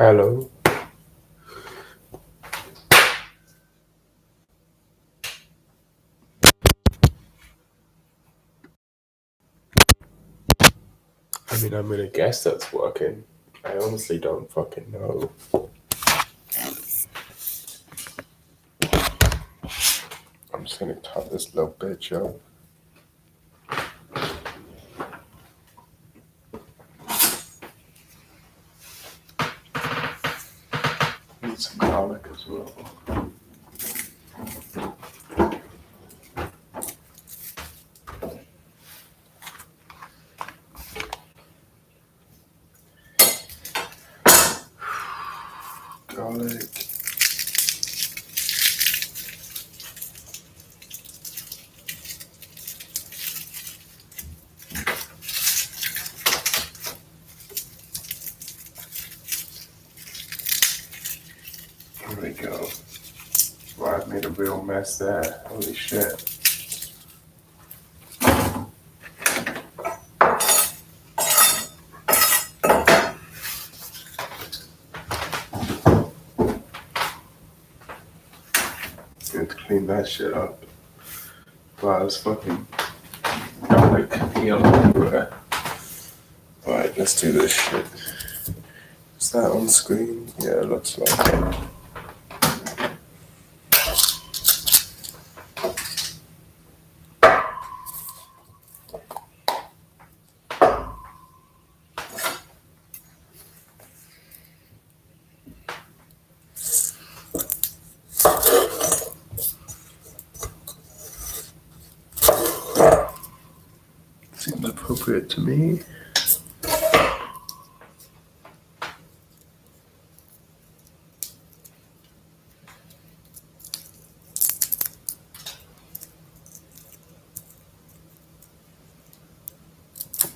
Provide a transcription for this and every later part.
Hello. I'm gonna guess that's working. I honestly don't fucking know. I'm just gonna cut this little bitch up. Need some garlic as well. Garlic. Here we go. Wow, I've made a real mess there. Holy shit. Good to clean that shit up. Wow, there's fucking garlic peel everywhere. Alright, let's do this shit. Is that on screen? Yeah, it looks like it. Seems appropriate to me.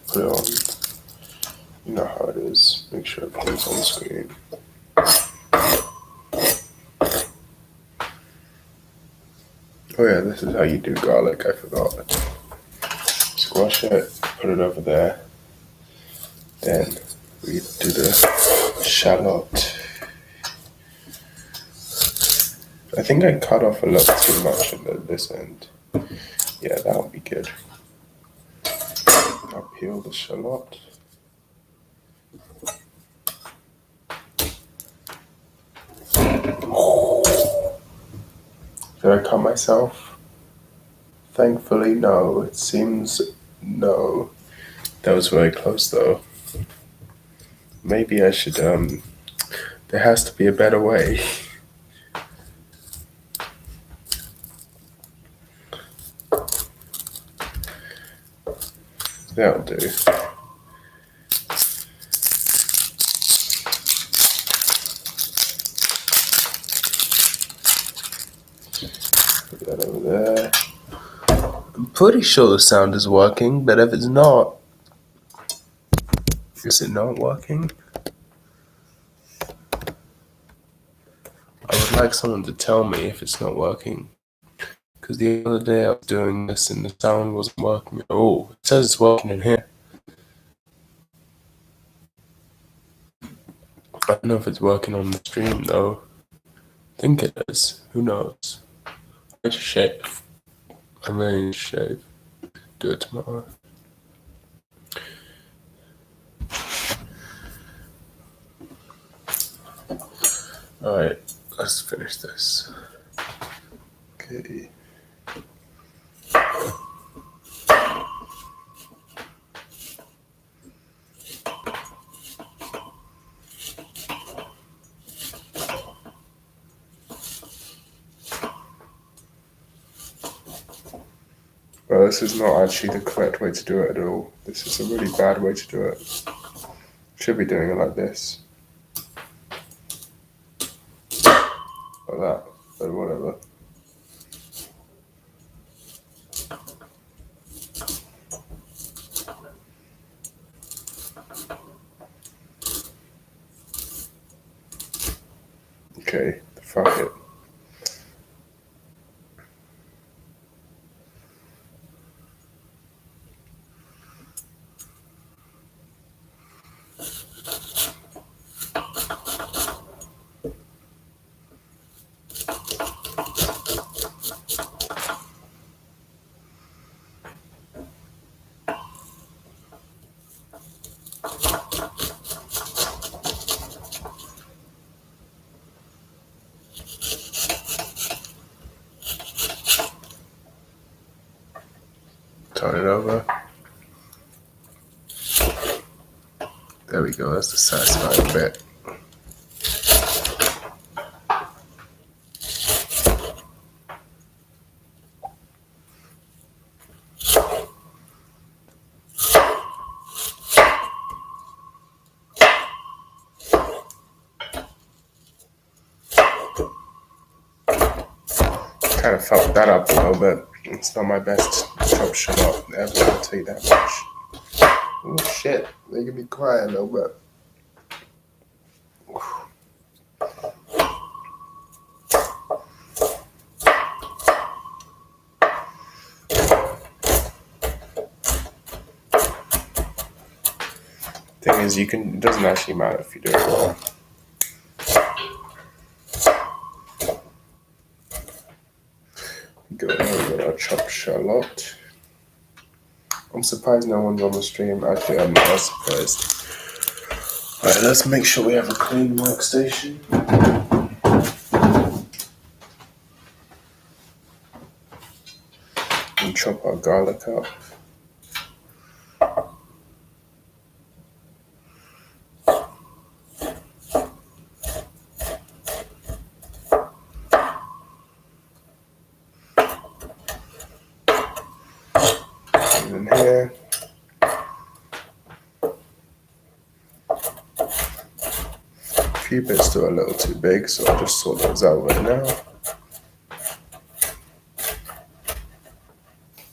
Put it on. You know how it is. Make sure everything's on the screen. Oh yeah, this is how you do garlic, I forgot. Squash it, put it over there. Then we do the shallot. I think I cut off a little too much at this end. Yeah, that'll be good. I'll peel the shallot. Did I cut myself? Thankfully, no. It seems no. That was very close though. Maybe I should, there has to be a better way. That'll do. Put that over there. I'm pretty sure the sound is working, but if it's not, is it not working? I would like someone to tell me if it's not working. Because the other day I was doing this and the sound wasn't working at all. It says it's working in here. I don't know if it's working on the stream though. I think it is. Who knows? I need to shave. I really need to shave. Do it tomorrow. Alright, let's finish this. Okay. Well, this is not actually the correct way to do it at all. This is a really bad way to do it. Should be doing it like this. Like that, but whatever. Okay, fuck it. Turn it over. There we go, that's the satisfying bit. Kind of fucked that up a little bit. It's not my best chopped shallot ever, I'll tell you that much. Oh shit, making me cry a little bit. Thing is, it doesn't actually matter if you do it wrong. Go over with our chopped shallot. I'm surprised no one's on the stream. Actually, I'm not surprised. Alright, let's make sure we have a clean workstation. And chop our garlic up. In here. A few bits still a little too big, so I'll just sort those out right now.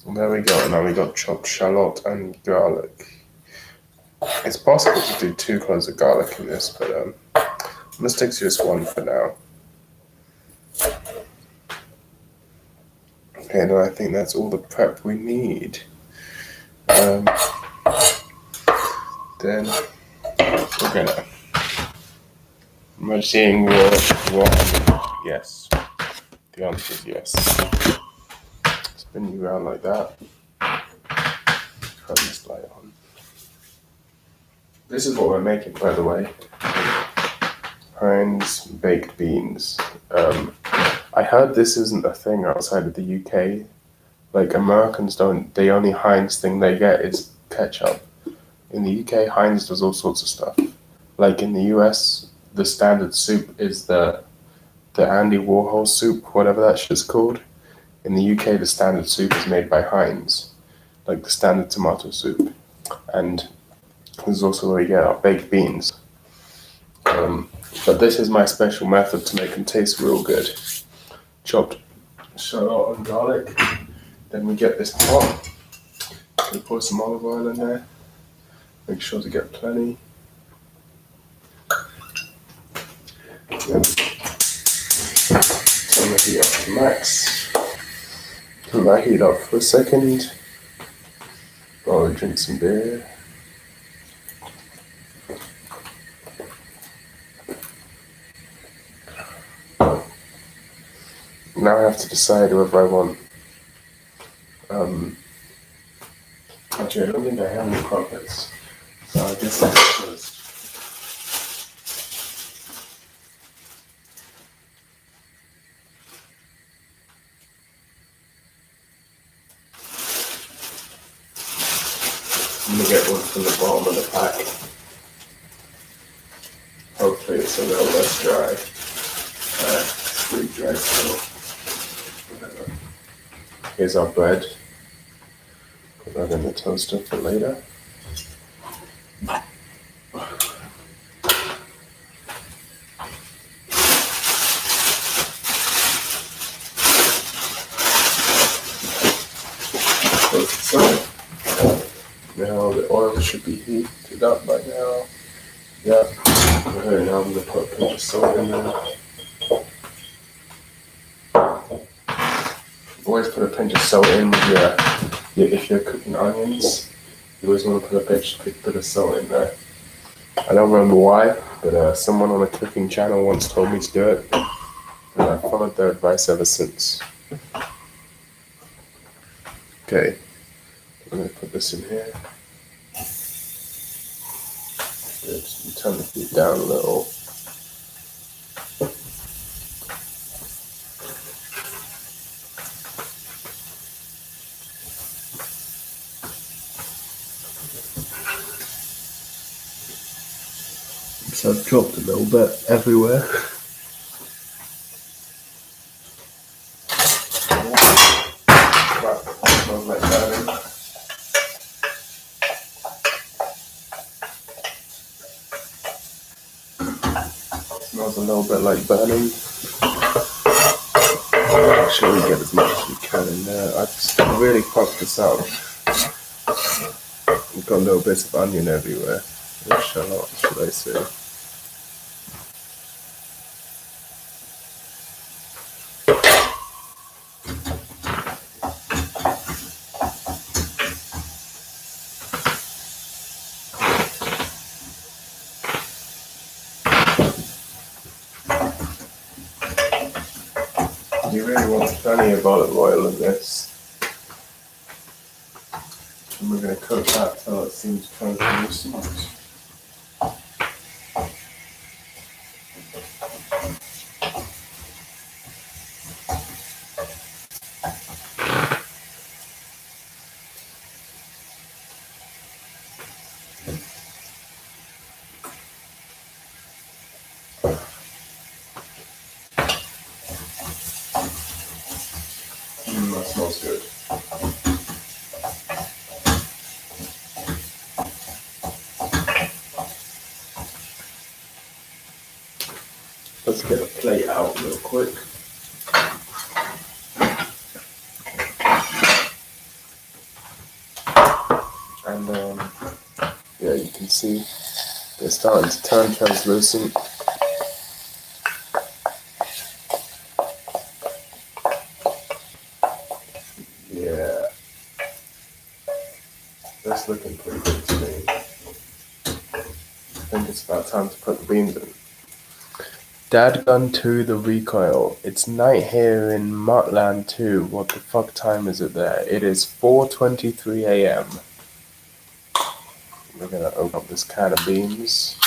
And there we go, now we got chopped shallot and garlic. It's possible to do 2 cloves of garlic in this, but I'm gonna stick to just 1 for now. Okay, now I think that's all the prep we need. Then we're gonna. Am I seeing what? Yes. The answer is yes. Spin you around like that. Turn this light on. This is what we're making, by the way. Heinz baked beans. I heard this isn't a thing outside of the UK. Like, Americans they only Heinz thing they get is ketchup. In the UK, Heinz does all sorts of stuff. Like in the US, the standard soup is the Andy Warhol soup, whatever that shit's called. In the UK, the standard soup is made by Heinz, like the standard tomato soup. And this is also where we get our baked beans. But this is my special method to make them taste real good. Chopped shallot and garlic. Then we get this pot. We pour some olive oil in there. Make sure to get plenty. Then turn the heat up to max. Let that heat up for a second. While we drink some beer. Now I have to decide whether I want. Actually, I don't think I have any crumpets, so I guess that's first. I'm gonna get one from the bottom of the pack. Hopefully it's a little less dry. It's pretty dry still. Whatever. Here's our bread. Put that in the toaster for later. So, now the oil should be heated up by now. Yeah. Okay, now I'm going to put a pinch of salt in there. Always put a pinch of salt in if you're cooking onions. You always want to put a bit of salt in there. I don't remember why, but someone on a cooking channel once told me to do it, and I've followed their advice ever since. Okay, I'm going to put this in here. Good. You turn the heat down a little. So I've dropped a little bit everywhere. Smells like burning. Smells a little bit like burning. Make sure we get as much as we can in there. I just really fucked this up. We've got little bits of onion everywhere. Or shallot, should I say. You really want plenty of olive oil in this. And we're going to cook that till it seems translucent. That smells good. Let's get a plate out real quick. And yeah, you can see they're starting to turn translucent. Yeah, that's looking pretty good to me. I think it's about time to put the beans in. Dadgun 2 the recoil. It's night here in Muttland 2. What the fuck time is it there? It is 4:23 a.m. We're gonna open up this can of beans.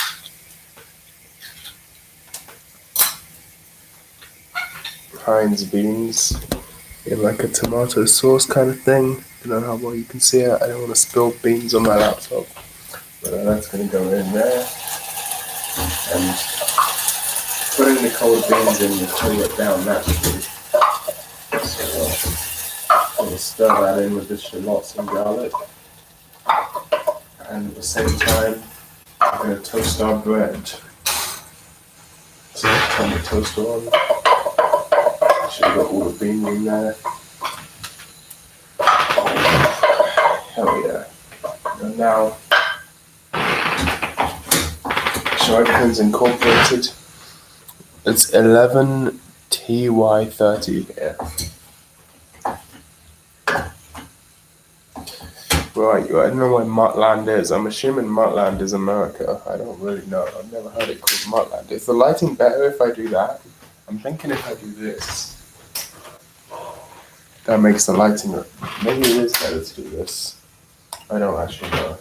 Heinz beans in like a tomato sauce kind of thing. I don't know how well you can see it. I don't want to spill beans on my laptop. But that's gonna go in there. And putting the cold beans in will cool it down naturally. So I'm going to stir that in with the shallots and garlic. And at the same time, I'm going to toast our bread. So turn the toaster on. Should have got all the beans in there. Hell yeah. And now, so everything's incorporated. It's 11 TY30 here. Right, I don't know where Muttland is. I'm assuming Muttland is America. I don't really know. I've never heard it called Muttland. Is the lighting better if I do that? I'm thinking if I do this, that makes the lighting look. Maybe it is better to do this. I don't actually know.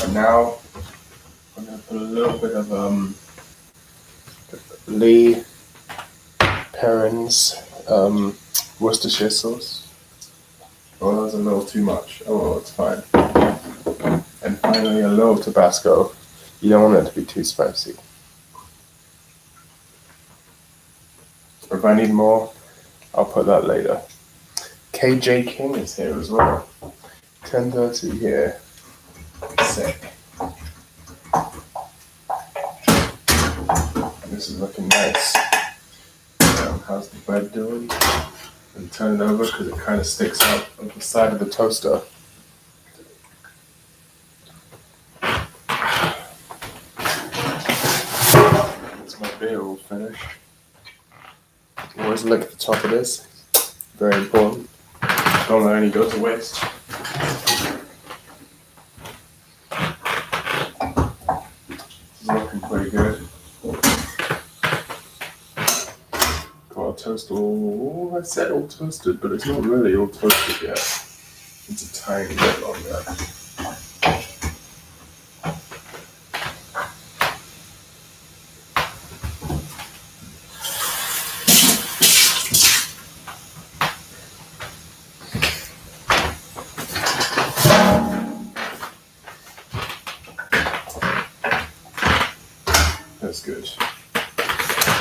And now, I'm going to put a little bit of Lee Perrin's Worcestershire sauce. Oh, that was a little too much. Oh, well, it's fine. And finally, a little Tabasco. You don't want it to be too spicy. Or if I need more, I'll put that later. KJ King is here as well. 10:30 here. Sick. This is looking nice. How's the bread doing? And turn it over because it kind of sticks out on the side of the toaster. That's my beer all finished. Always look at the top of this. Very important. Don't let any go to waste. This is looking pretty good. Toast all, I said all toasted, but it's not really all toasted yet. It's a tiny bit longer.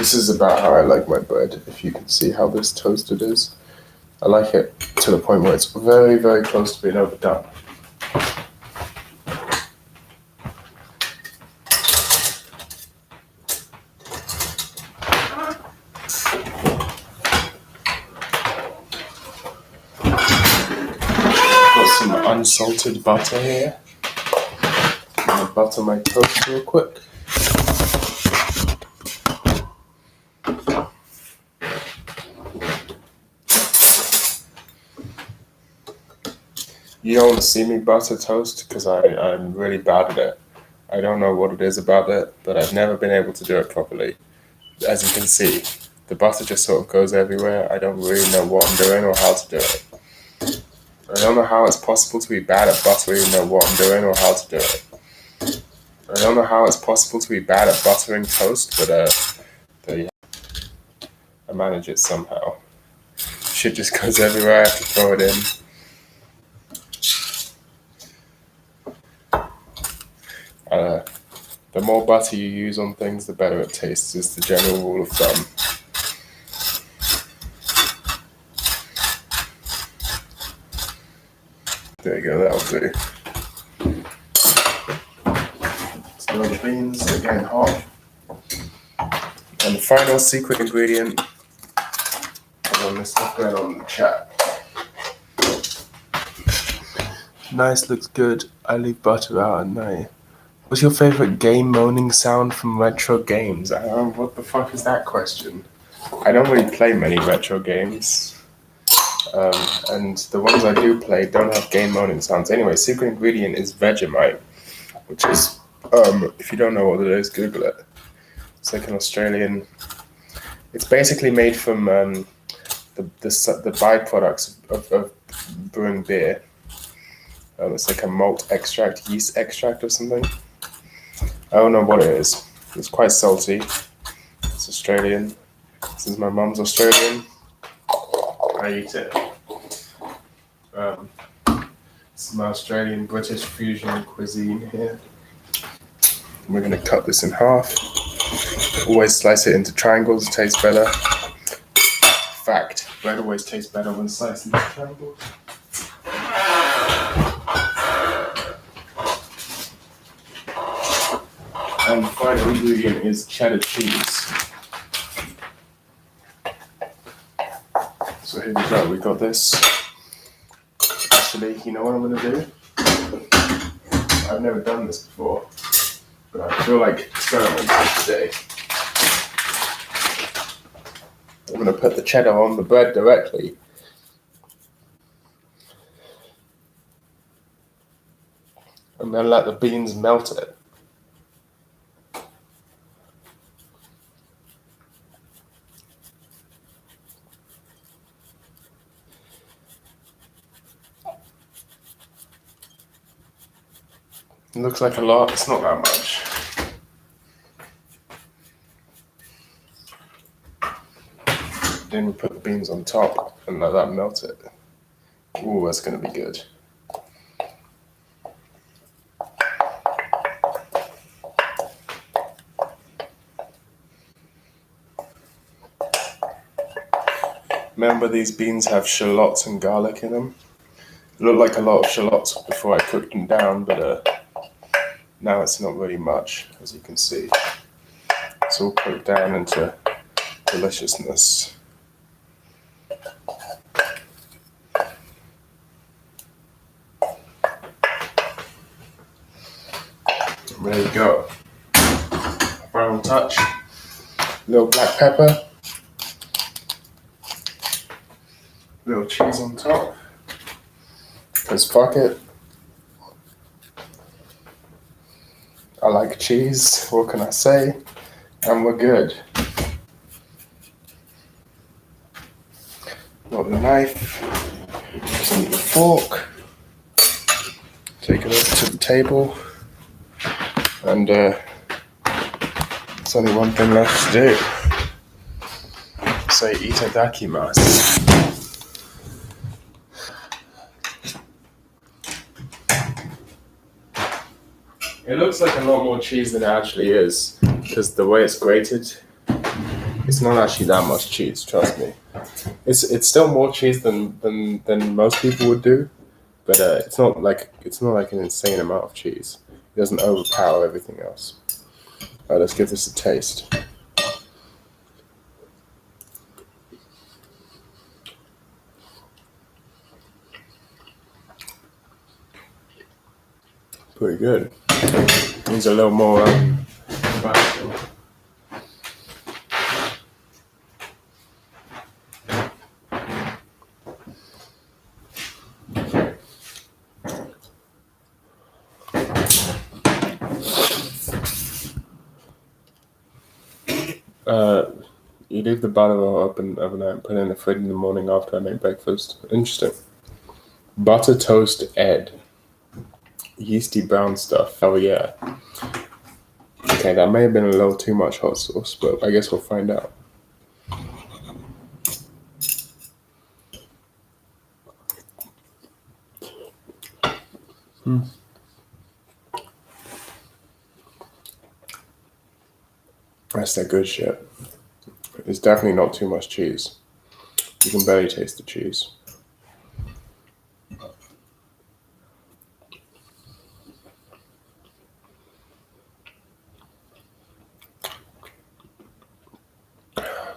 This is about how I like my bread. If you can see how this toasted is, I like it to the point where it's very, very close to being overdone. Got some unsalted butter here. I'm gonna butter my toast real quick. You don't want to see me butter toast because I'm really bad at it. I don't know what it is about it, but I've never been able to do it properly. As you can see, the butter just sort of goes everywhere. I don't really know what I'm doing or how to do it. I don't know how it's possible to be bad at buttering, know what I'm doing or how to do it. I don't know how it's possible to be bad at buttering toast, but there you have it. I manage it somehow. Shit just goes everywhere. I have to throw it in. The more butter you use on things, the better it tastes, is the general rule of thumb. There you go, that'll do. So the beans are getting hot. And the final secret ingredient, hold on, let's look that on the chat. Nice, looks good. I leave butter out at night. What's your favorite game moaning sound from retro games? What the fuck is that question? I don't really play many retro games. And the ones I do play don't have game moaning sounds. Anyway, secret ingredient is Vegemite, which is, if you don't know what it is, Google it. It's like an Australian. It's basically made from the byproducts of brewing beer. It's like a malt extract, yeast extract or something. I don't know what it is. It's quite salty. It's Australian. Since my mum's Australian, I eat it. It's my Australian British fusion cuisine here. We're going to cut this in half. Always slice it into triangles, it tastes better. Fact, bread always tastes better when sliced into triangles. And the final ingredient is cheddar cheese. So here we go, we got this. Actually, you know what I'm going to do? I've never done this before, but I feel like experimenting today. I'm going to put the cheddar on the bread directly. And then let the beans melt it. It looks like a lot, it's not that much. Then we put the beans on top and let that melt it. Ooh, that's gonna be good. Remember, these beans have shallots and garlic in them. It looked like a lot of shallots before I cooked them down, but now it's not really much, as you can see. It's all cooked down into deliciousness. There you go. Final touch. Little black pepper. Little cheese on top. Because fuck it. I like cheese, what can I say? And we're good. Got the knife, just need the fork. Take it over to the table. And there's only one thing left to do. Say itadakimasu. It looks like a lot more cheese than it actually is, because the way it's grated, It's not actually that much cheese, trust me. It's still more cheese than most people would do, but it's not like an insane amount of cheese. It doesn't overpower everything else. Alright, let's give this a taste. Pretty good. Needs a little more spice. You leave the butter roll open overnight and put it in the fridge in the morning after I make breakfast. Interesting. Butter toast Ed. Yeasty brown stuff. Oh yeah. Okay, that may have been a little too much hot sauce, but I guess we'll find out. That's that good shit. It's definitely not too much cheese. You can barely taste the cheese.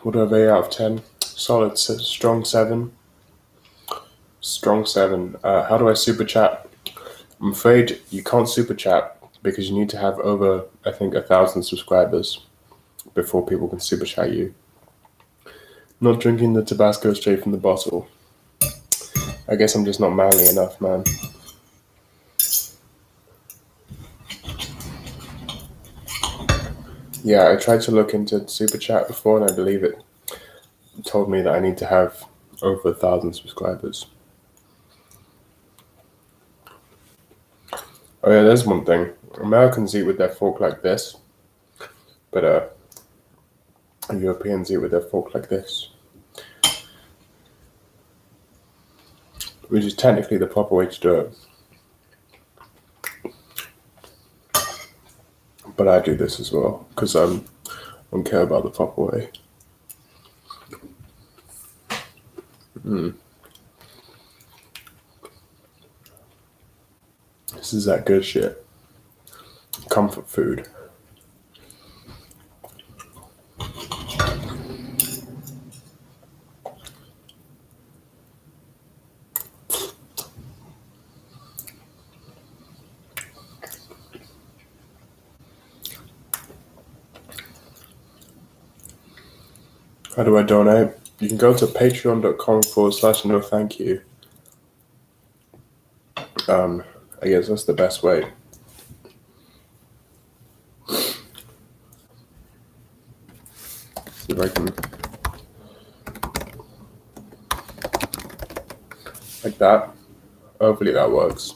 What do I rate out of 10? Solid, strong 7. Strong 7. How do I super chat? I'm afraid you can't super chat because you need to have over, I think, 1,000 subscribers before people can super chat you. Not drinking the Tabasco straight from the bottle. I guess I'm just not manly enough, man. Yeah, I tried to look into super chat before, and I believe it told me that I need to have over 1,000 subscribers. Oh yeah, there's one thing. Americans eat with their fork like this, but Europeans eat with their fork like this, which is technically the proper way to do it. But I do this as well because I don't care about the proper way. This is that good shit. Comfort food. How do I donate? You can go to patreon.com/no thank you. I guess that's the best way. See if I can, like that. Hopefully that works.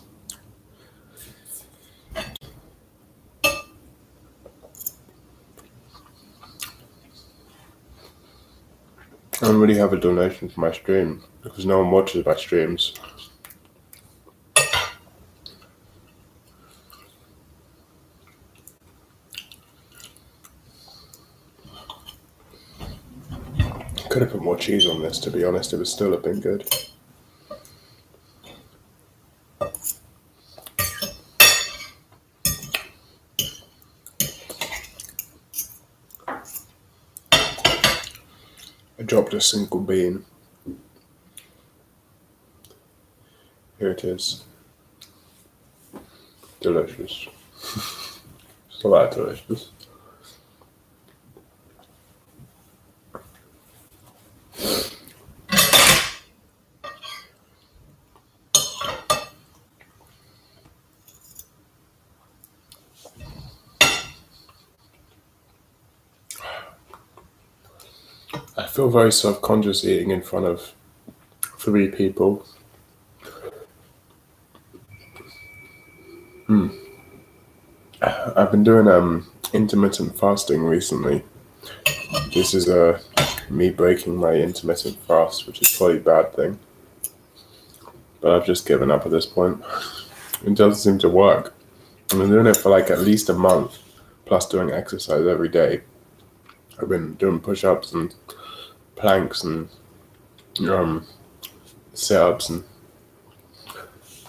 I don't really have a donation for my stream because no one watches my streams. Could have put more cheese on this, to be honest. It would still have been good. I dropped a single bean. Here it is. Delicious. It's not that delicious. I feel very self-conscious eating in front of 3 people. I've been doing intermittent fasting recently. This is me breaking my intermittent fast, which is probably a bad thing. But I've just given up at this point. It doesn't seem to work. I've been doing it for like at least a month, plus doing exercise every day. I've been doing push-ups and planks and sit-ups and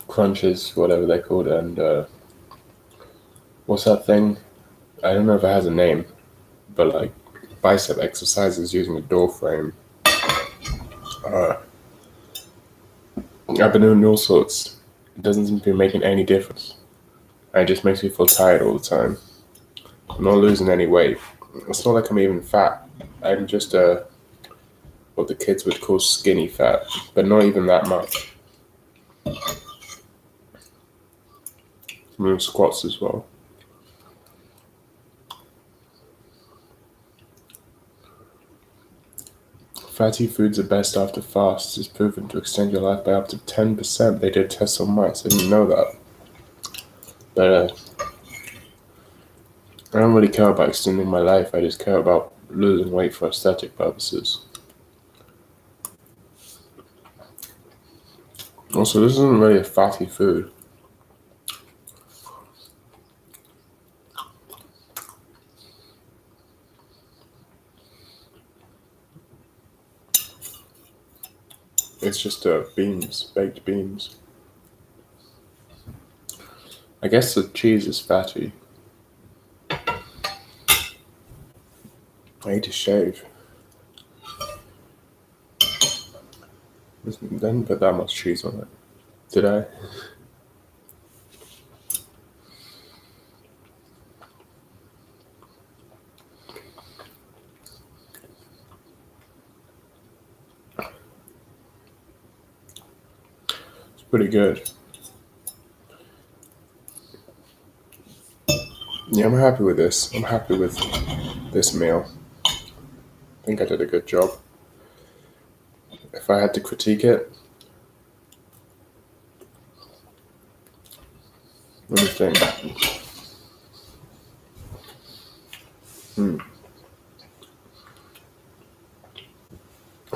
crunches, whatever they're called, and what's that thing? I don't know if it has a name, but like bicep exercises using a door frame. I've been doing all sorts. It doesn't seem to be making any difference. It just makes me feel tired all the time. I'm not losing any weight. It's not like I'm even fat. I'm just what the kids would call skinny fat, but not even that much. I'm doing squats as well. Fatty foods are best after fasts is proven to extend your life by up to 10%. They did tests on mice. I didn't know that. But I don't really care about extending my life. I just care about losing weight for aesthetic purposes. Also, this isn't really a fatty food. It's just beans, baked beans. I guess the cheese is fatty. I need to shave. Didn't put that much cheese on it, did I? It's pretty good. Yeah, I'm happy with this. I'm happy with this meal. I think I did a good job. If I had to critique it, let me think.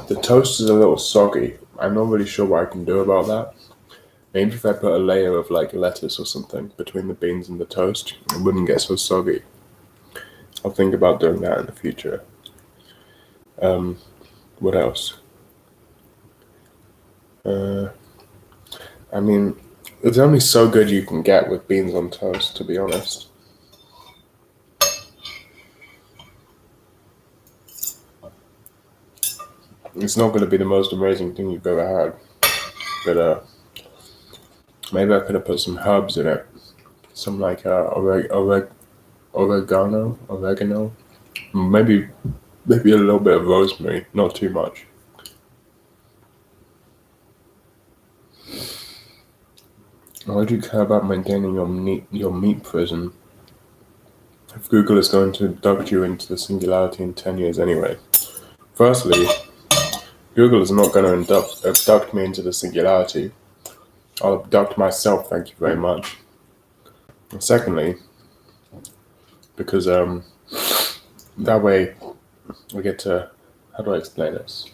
The toast is a little soggy. I'm not really sure what I can do about that. Maybe if I put a layer of like lettuce or something between the beans and the toast, it wouldn't get so soggy. I'll think about doing that in the future. What else? I mean, it's only so good you can get with beans on toast, to be honest. It's not going to be the most amazing thing you've ever had, but maybe I could have put some herbs in it, some like oregano, maybe a little bit of rosemary, not too much. Why do you care about maintaining your meat prison if Google is going to abduct you into the singularity in 10 years anyway? Firstly, Google is not going to abduct me into the singularity. I'll abduct myself, thank you very much. And secondly, because that way we get to, how do I explain this?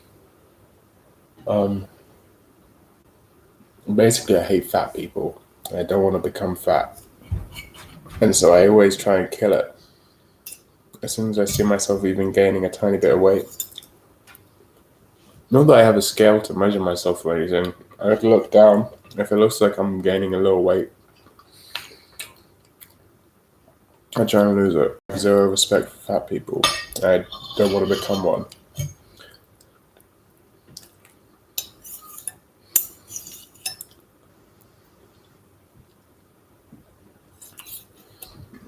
Basically, I hate fat people. I don't want to become fat. And so I always try and kill it. As soon as I see myself even gaining a tiny bit of weight. Not that I have a scale to measure myself or anything. I have to look down. If it looks like I'm gaining a little weight, I try and lose it. Zero respect for fat people. I don't want to become one.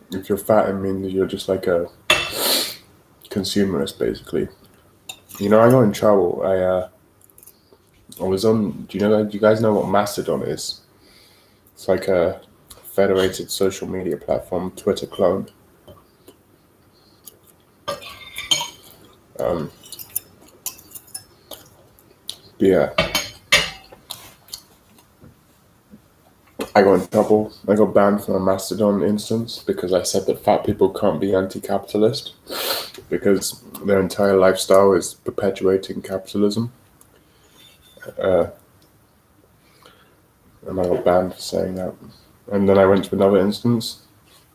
If you're fat, it means you're just like a consumerist, basically. You know, I got in trouble. I was on. Do you guys know what Mastodon is? It's like a federated social media platform, Twitter clone. Yeah, I got in trouble. I got banned from a Mastodon instance because I said that fat people can't be anti-capitalist because their entire lifestyle is perpetuating capitalism. And I got banned for saying that. And then I went to another instance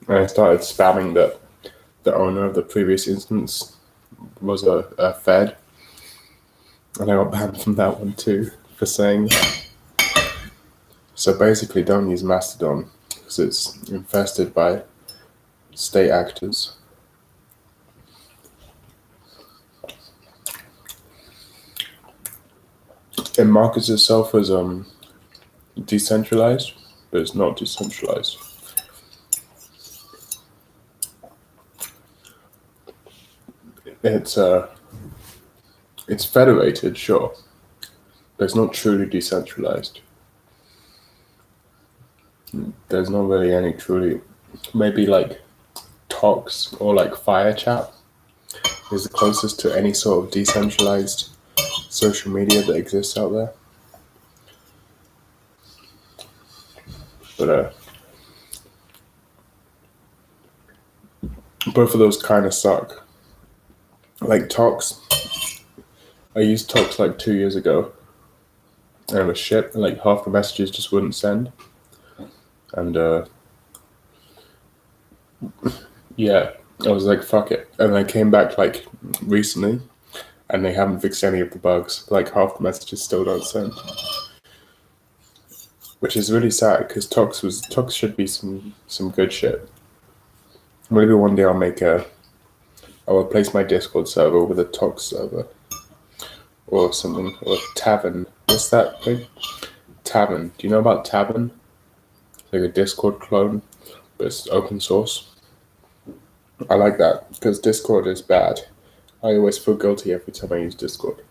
and I started spamming the owner of the previous instance was a Fed, and I got banned from that one too for saying. So basically, don't use Mastodon because it's infested by state actors. It markets itself as decentralized, but it's not decentralized. It's federated, sure, but it's not truly decentralized. There's not really any truly, maybe like Tox or like FireChat is the closest to any sort of decentralized social media that exists out there. But both of those kind of suck. Like Tox, I used Tox like 2 years ago, and it was shit. Like half the messages just wouldn't send, and yeah, I was like, fuck it. And I came back like recently, and they haven't fixed any of the bugs. Like half the messages still don't send, which is really sad because Tox should be some good shit. Maybe one day I'll replace my Discord server with a Tox server or something, or Tavern. What's that thing? Tavern. Do you know about Tavern? Like a Discord clone, but it's open source. I like that because Discord is bad. I always feel guilty every time I use Discord.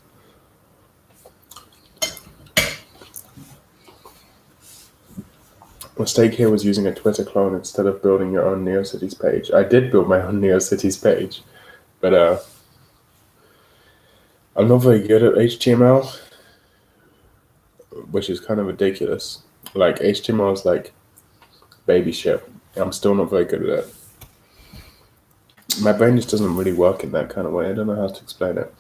Mistake here was using a Twitter clone instead of building your own NeoCities page. I did build my own NeoCities page, but I'm not very good at HTML, which is kind of ridiculous. Like HTML is like baby shit. I'm still not very good at it. My brain just doesn't really work in that kind of way. I don't know how to explain it.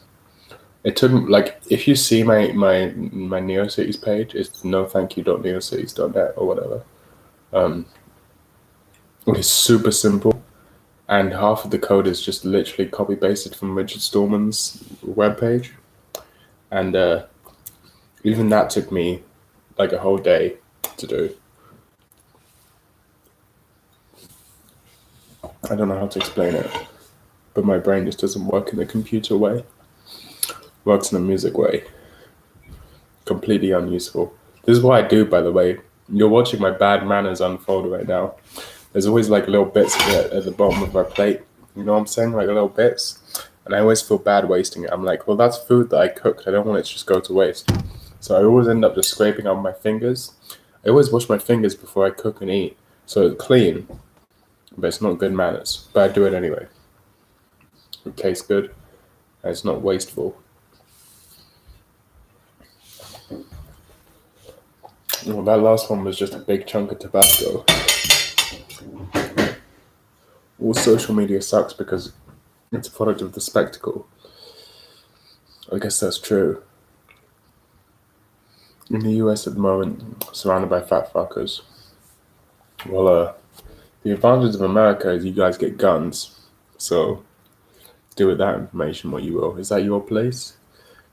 It took like if you see my NeoCities page, it's nothankyou.neocities.net or whatever. It's super simple, and half of the code is just literally copy pasted from Richard Stallman's webpage, and even that took me like a whole day to do. I don't know how to explain it, but my brain just doesn't work in a computer way. It works in a music way. Completely unuseful. This is what I do, by the way. You're watching my bad manners unfold right now. There's always like little bits of it at the bottom of my plate. You know what I'm saying? Like little bits. And I always feel bad wasting it. I'm like, well, that's food that I cooked. I don't want it to just go to waste. So I always end up just scraping on my fingers. I always wash my fingers before I cook and eat. So it's clean, but it's not good manners. But I do it anyway. It tastes good, and it's not wasteful. Well, that last one was just a big chunk of Tabasco. All social media sucks because it's a product of the spectacle. I guess that's true. In the US at the moment, surrounded by fat fuckers. Well, the advantage of America is you guys get guns. So, do with that information what you will. Is that your place?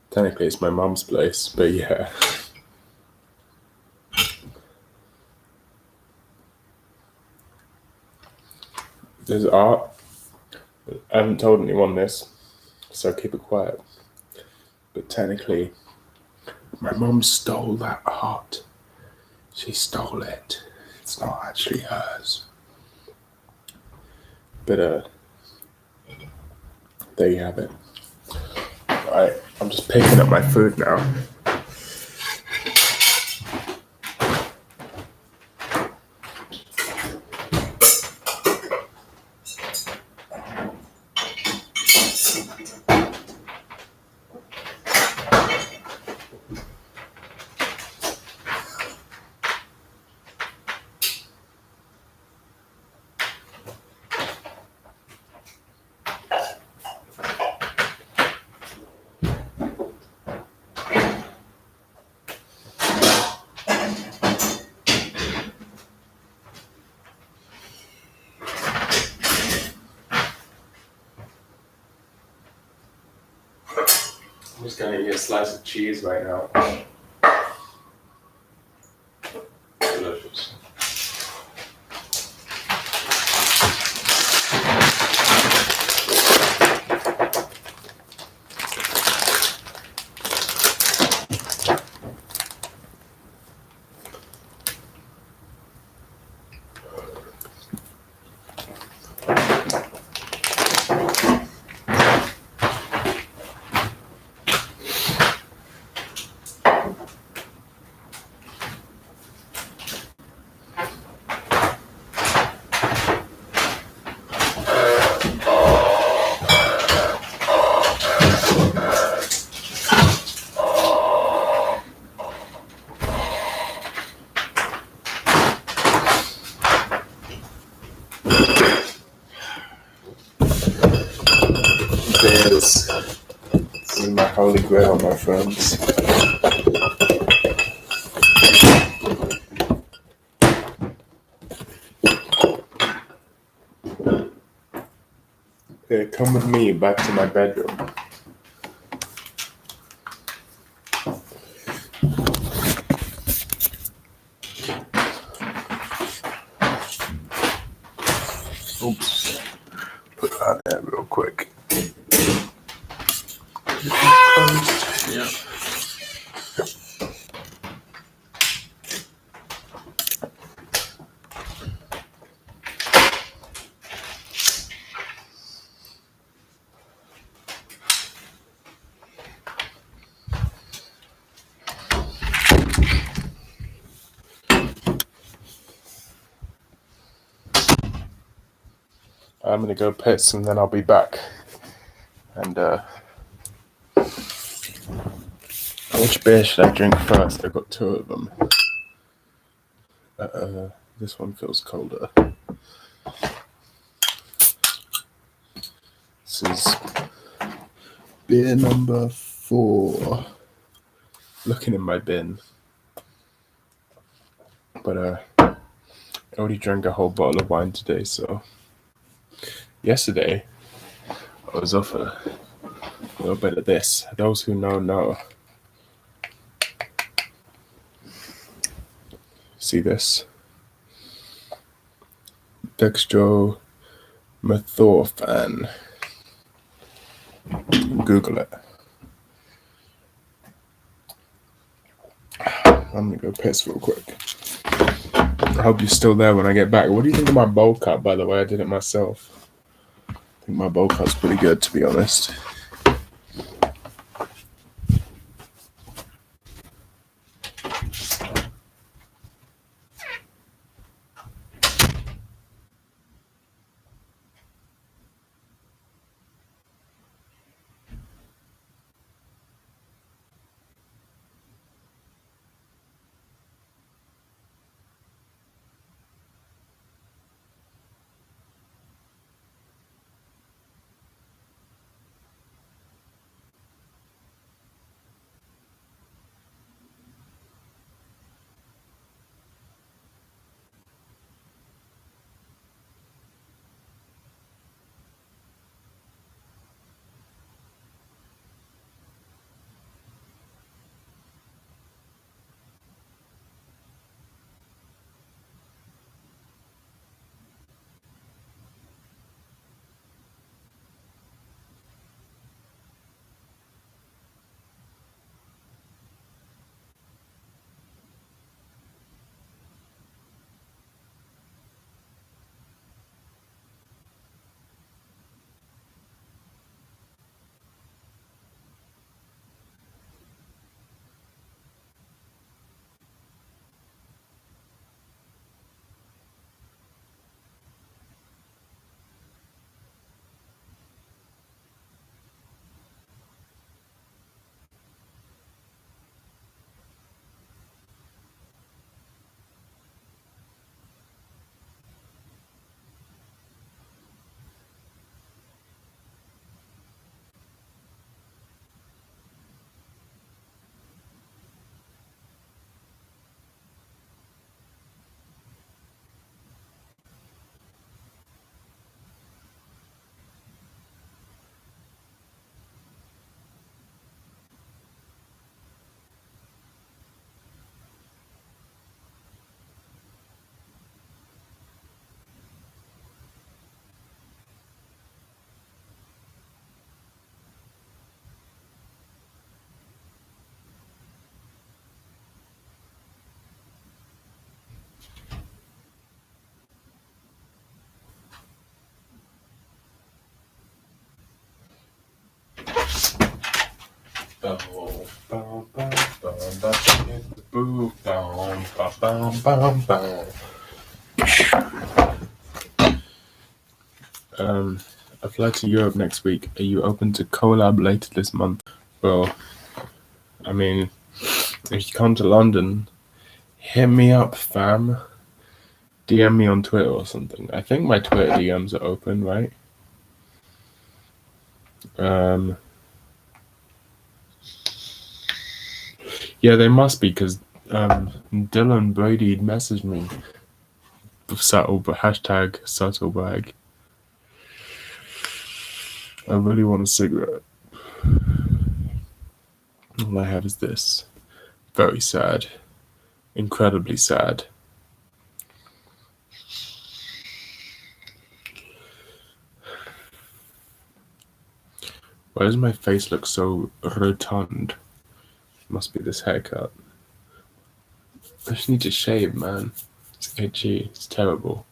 Technically, it's my mum's place, but yeah. There's art. I haven't told anyone this, so keep it quiet. But technically, my mum stole that art. She stole it. It's not actually hers. But there you have it. Alright, I'm just picking up my food now. I'm just gonna eat a slice of cheese right now. Delicious. This is my holy grail, my friends. Here, come with me back to my bedroom. Oops. Put that there real quick. Yeah. I'm gonna go piss and then I'll be back. And which beer should I drink first? I've got two of them. This one feels colder. This is beer number 4. Looking in my bin. But I already drank a whole bottle of wine today, so yesterday I was off a little bit of this. Those who know. See this? Dextromethorphan. Google it. I'm gonna go piss real quick. I hope you're still there when I get back. What do you think of my bowl cut, by the way? I did it myself. I think my bowl cut's pretty good, to be honest. Boom, boom, boom, boom, boom, hit the boo, boom, boom, boom, boom, boom. I fly to Europe next week. Are you open to collab later this month? Well, I mean, if you come to London, hit me up, fam. DM me on Twitter or something. I think my Twitter DMs are open, right? Yeah, they must be, because Dylan Brady messaged me. Hashtag Saddlebag. I really want a cigarette. All I have is this. Very sad. Incredibly sad. Why does my face look so rotund? Must be this haircut. I just need to shave, man. It's itchy. It's terrible.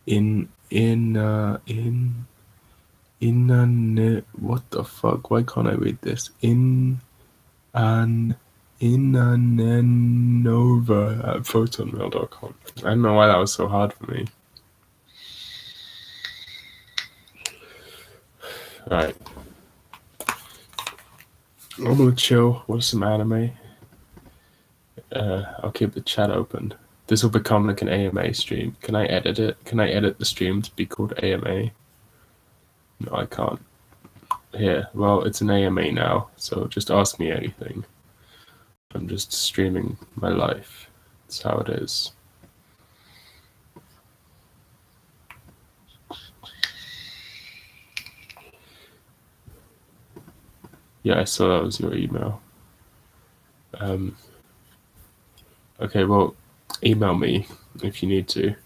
What the fuck? Why can't I read this? Inanova@photonmail.com. I don't know why that was so hard for me. Alright. I'm gonna chill, watch some anime. I'll keep the chat open. This will become like an AMA stream. Can I edit it? Can I edit the stream to be called AMA? No, I can't. Here, well, it's an AMA now, so just ask me anything. I'm just streaming my life. That's how it is. Yeah, I saw that was your email. Okay, well, email me if you need to.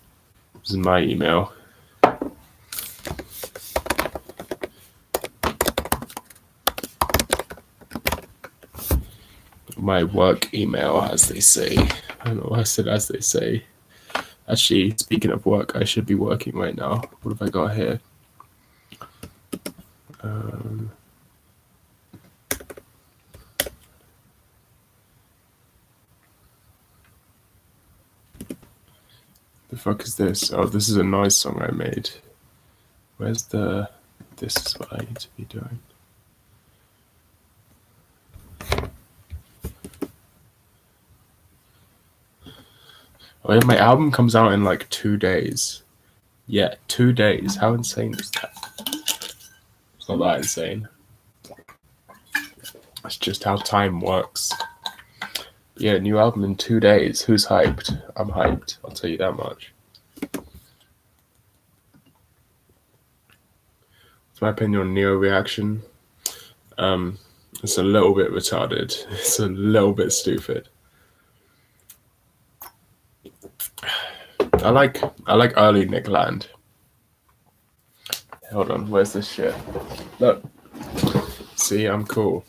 This is my email. My work email, as they say. I don't know why I said as they say. Actually, speaking of work, I should be working right now. What have I got here? The fuck is this? Oh, this is a noise song I made. Where's the... This is what I need to be doing. Oh yeah, my album comes out in like 2 days. Yeah, 2 days. How insane is that? It's not that insane. That's just how time works. Yeah, new album in 2 days. Who's hyped? I'm hyped. I'll tell you that much. What's my opinion on Neo Reaction? It's a little bit retarded. It's a little bit stupid. I like early Nick Land. Hold on, where's this shit? Look. See, I'm cool.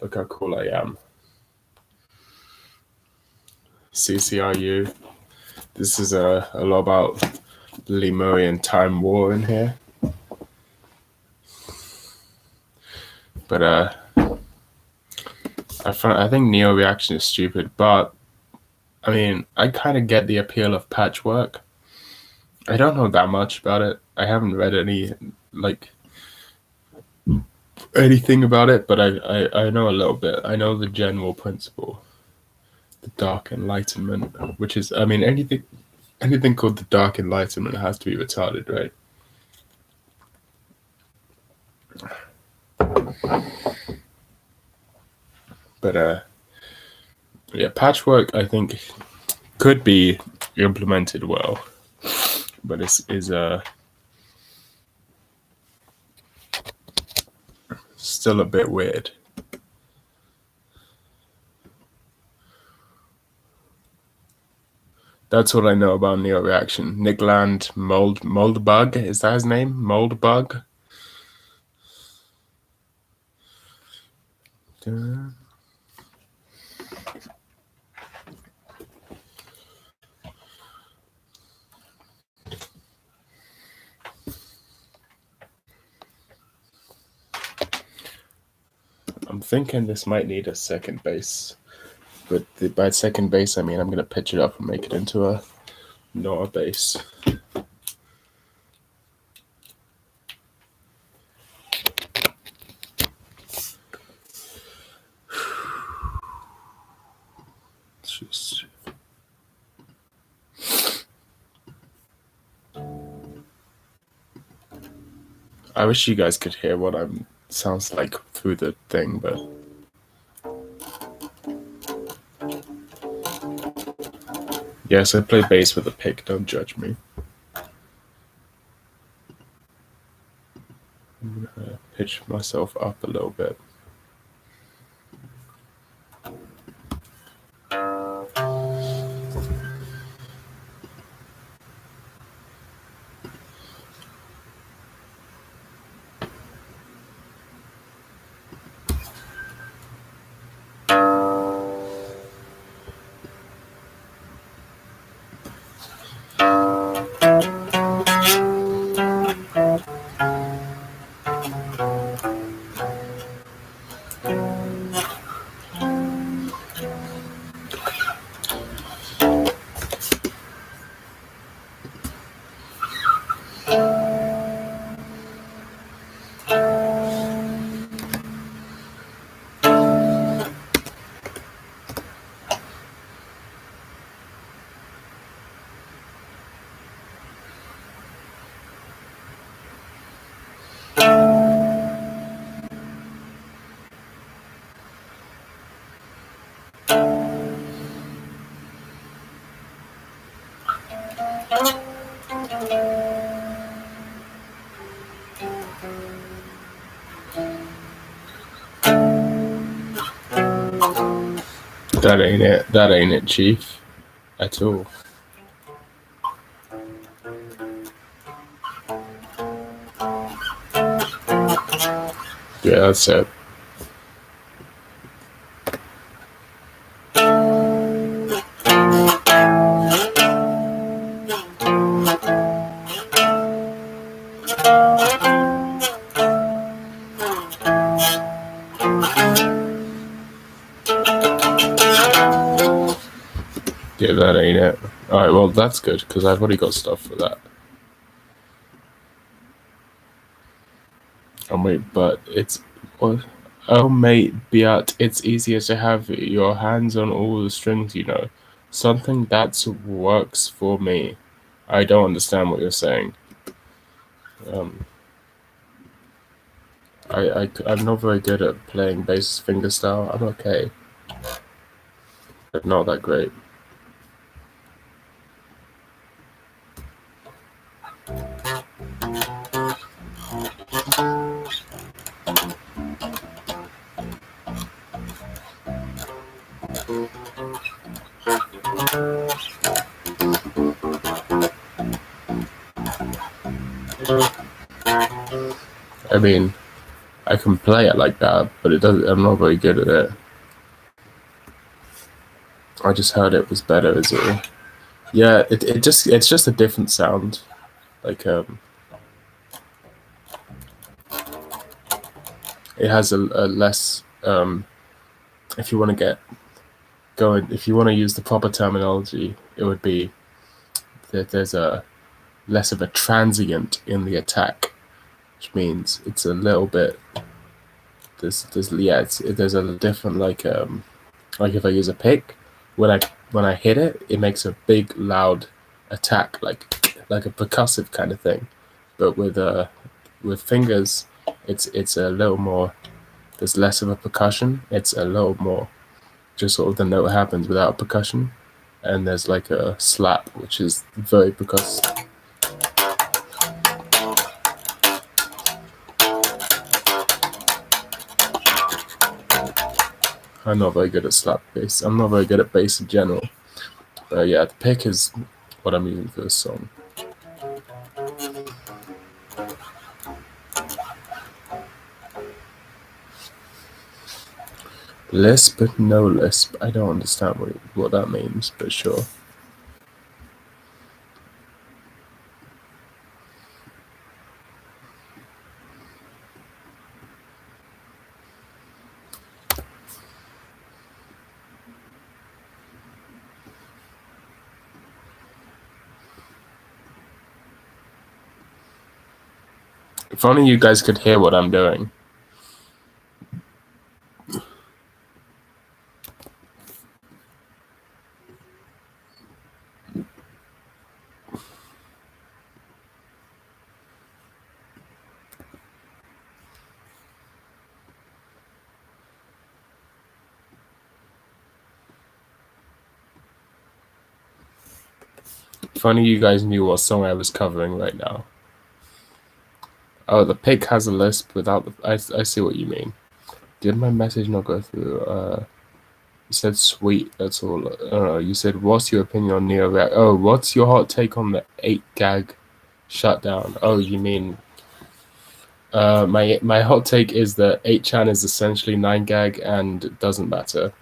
Look how cool I am. CCRU. This is a lot about Lemurian Time War in here. But I think Neo Reaction is stupid, but I mean, I kind of get the appeal of Patchwork. I don't know that much about it. I haven't read anything about it, but I know a little bit. I know the general principle, the Dark Enlightenment, which is, I mean, anything called the Dark Enlightenment has to be retarded, right? But yeah, Patchwork I think could be implemented well, but is still a bit weird. That's what I know about Neo Reaction. Nick Land Moldbug, is that his name? Moldbug? thinking this might need a second bass. But by second bass, I mean I'm going to pitch it up and make it into a not a bass. Just... I wish you guys could hear what I'm sounds like through the thing, but yes, I play bass with a pick. Don't judge me. I'm gonna pitch myself up a little bit. That ain't it. That ain't it, Chief. At all. Yeah, that's it. Yeah, that ain't it. Alright, well, that's good, because I've already got stuff for that. Oh, wait, but it's... What? Oh, mate, Beat, it's easier to have your hands on all the strings, you know. Something that works for me. I don't understand what you're saying. I'm not very good at playing bass fingerstyle. I'm okay, but not that great. I mean, I can play it like that, but it doesn't. I'm not very good at it. I just heard it was better, is all. Yeah, it's just a different sound. Like it has a less if you want to get going, if you want to use the proper terminology, it would be that there's a less of a transient in the attack, which means it's a little bit there's there's a different like if I use a pick, when I hit it, it makes a big loud attack like a percussive kind of thing, but with fingers, it's a little more. There's less of a percussion. It's a little more just sort of the note happens without percussion, and there's like a slap, which is very percussive. I'm not very good at slap bass. I'm not very good at bass in general. But yeah, the pick is what I'm using for this song. Lisp, no lisp. I don't understand what that means, but sure. If only you guys could hear what I'm doing. If only you guys knew what song I was covering right now. Oh, the pig has a lisp without the... I see what you mean. Did my message not go through? You said sweet, that's all. I don't know, you said, what's your opinion on Neo React? Oh, what's your hot take on the 8-gag shutdown? Oh, you mean... my hot take is that 8chan is essentially 9-gag and it doesn't matter.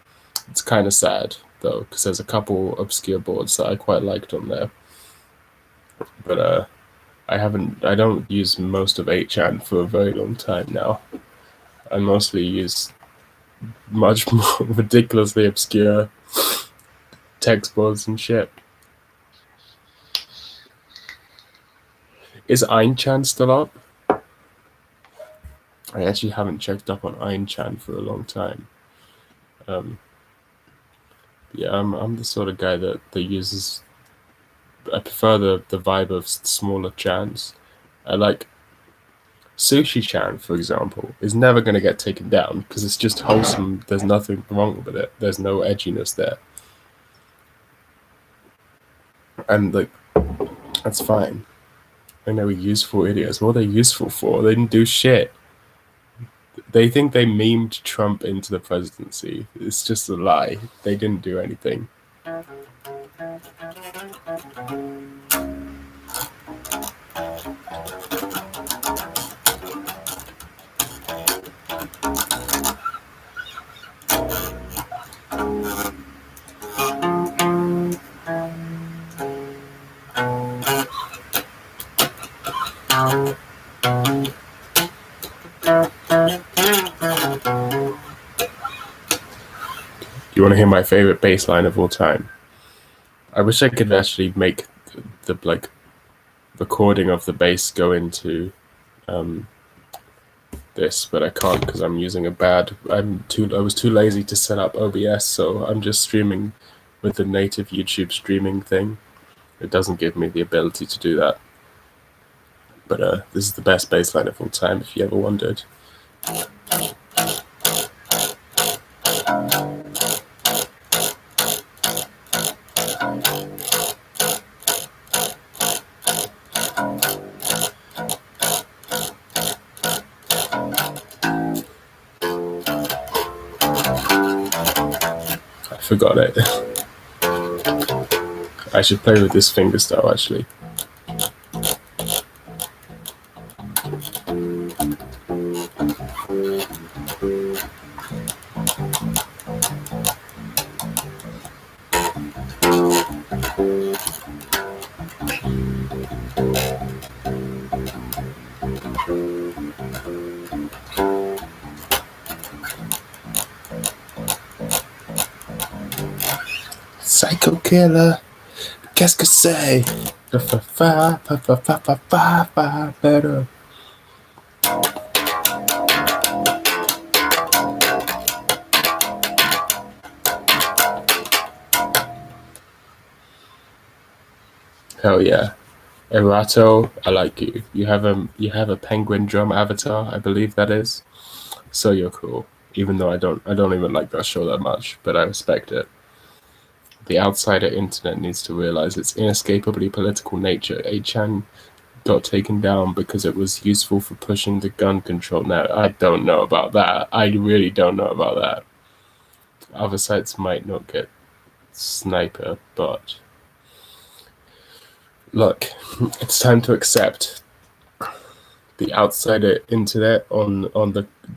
It's kind of sad, though, because there's a couple obscure boards that I quite liked on there. But, I don't use most of 8chan for a very long time now. I mostly use much more ridiculously obscure text boards and shit. Is 9chan still up? I actually haven't checked up on 9chan for a long time. Yeah, I'm the sort of guy that uses... I prefer the vibe of smaller chans. I like Sushi Chan, for example, is never going to get taken down because it's just wholesome. There's nothing wrong with it. There's no edginess there. And, like, that's fine. I know we're useful idiots. What are they useful for? They didn't do shit. They think they memed Trump into the presidency. It's just a lie. They didn't do anything. You want to hear my favorite bass line of all time? I wish I could actually make the like recording of the bass go into this, but I can't because I'm using a bad... I was too lazy to set up OBS, so I'm just streaming with the native YouTube streaming thing. It doesn't give me the ability to do that. But this is the best bass line of all time, if you ever wondered. I forgot it. I should play with this fingerstyle, actually. Psycho killer, qu'est-ce que c'est? Better. Hell yeah. Erato, I like you. You have a penguin drum avatar, I believe that is. So you're cool. Even though I don't even like that show that much, but I respect it. The outsider internet needs to realize its inescapably political nature. 8chan got taken down because it was useful for pushing the gun control. Now, I don't know about that. I really don't know about that. Other sites might not get sniper, but look, it's time to accept the outsider internet on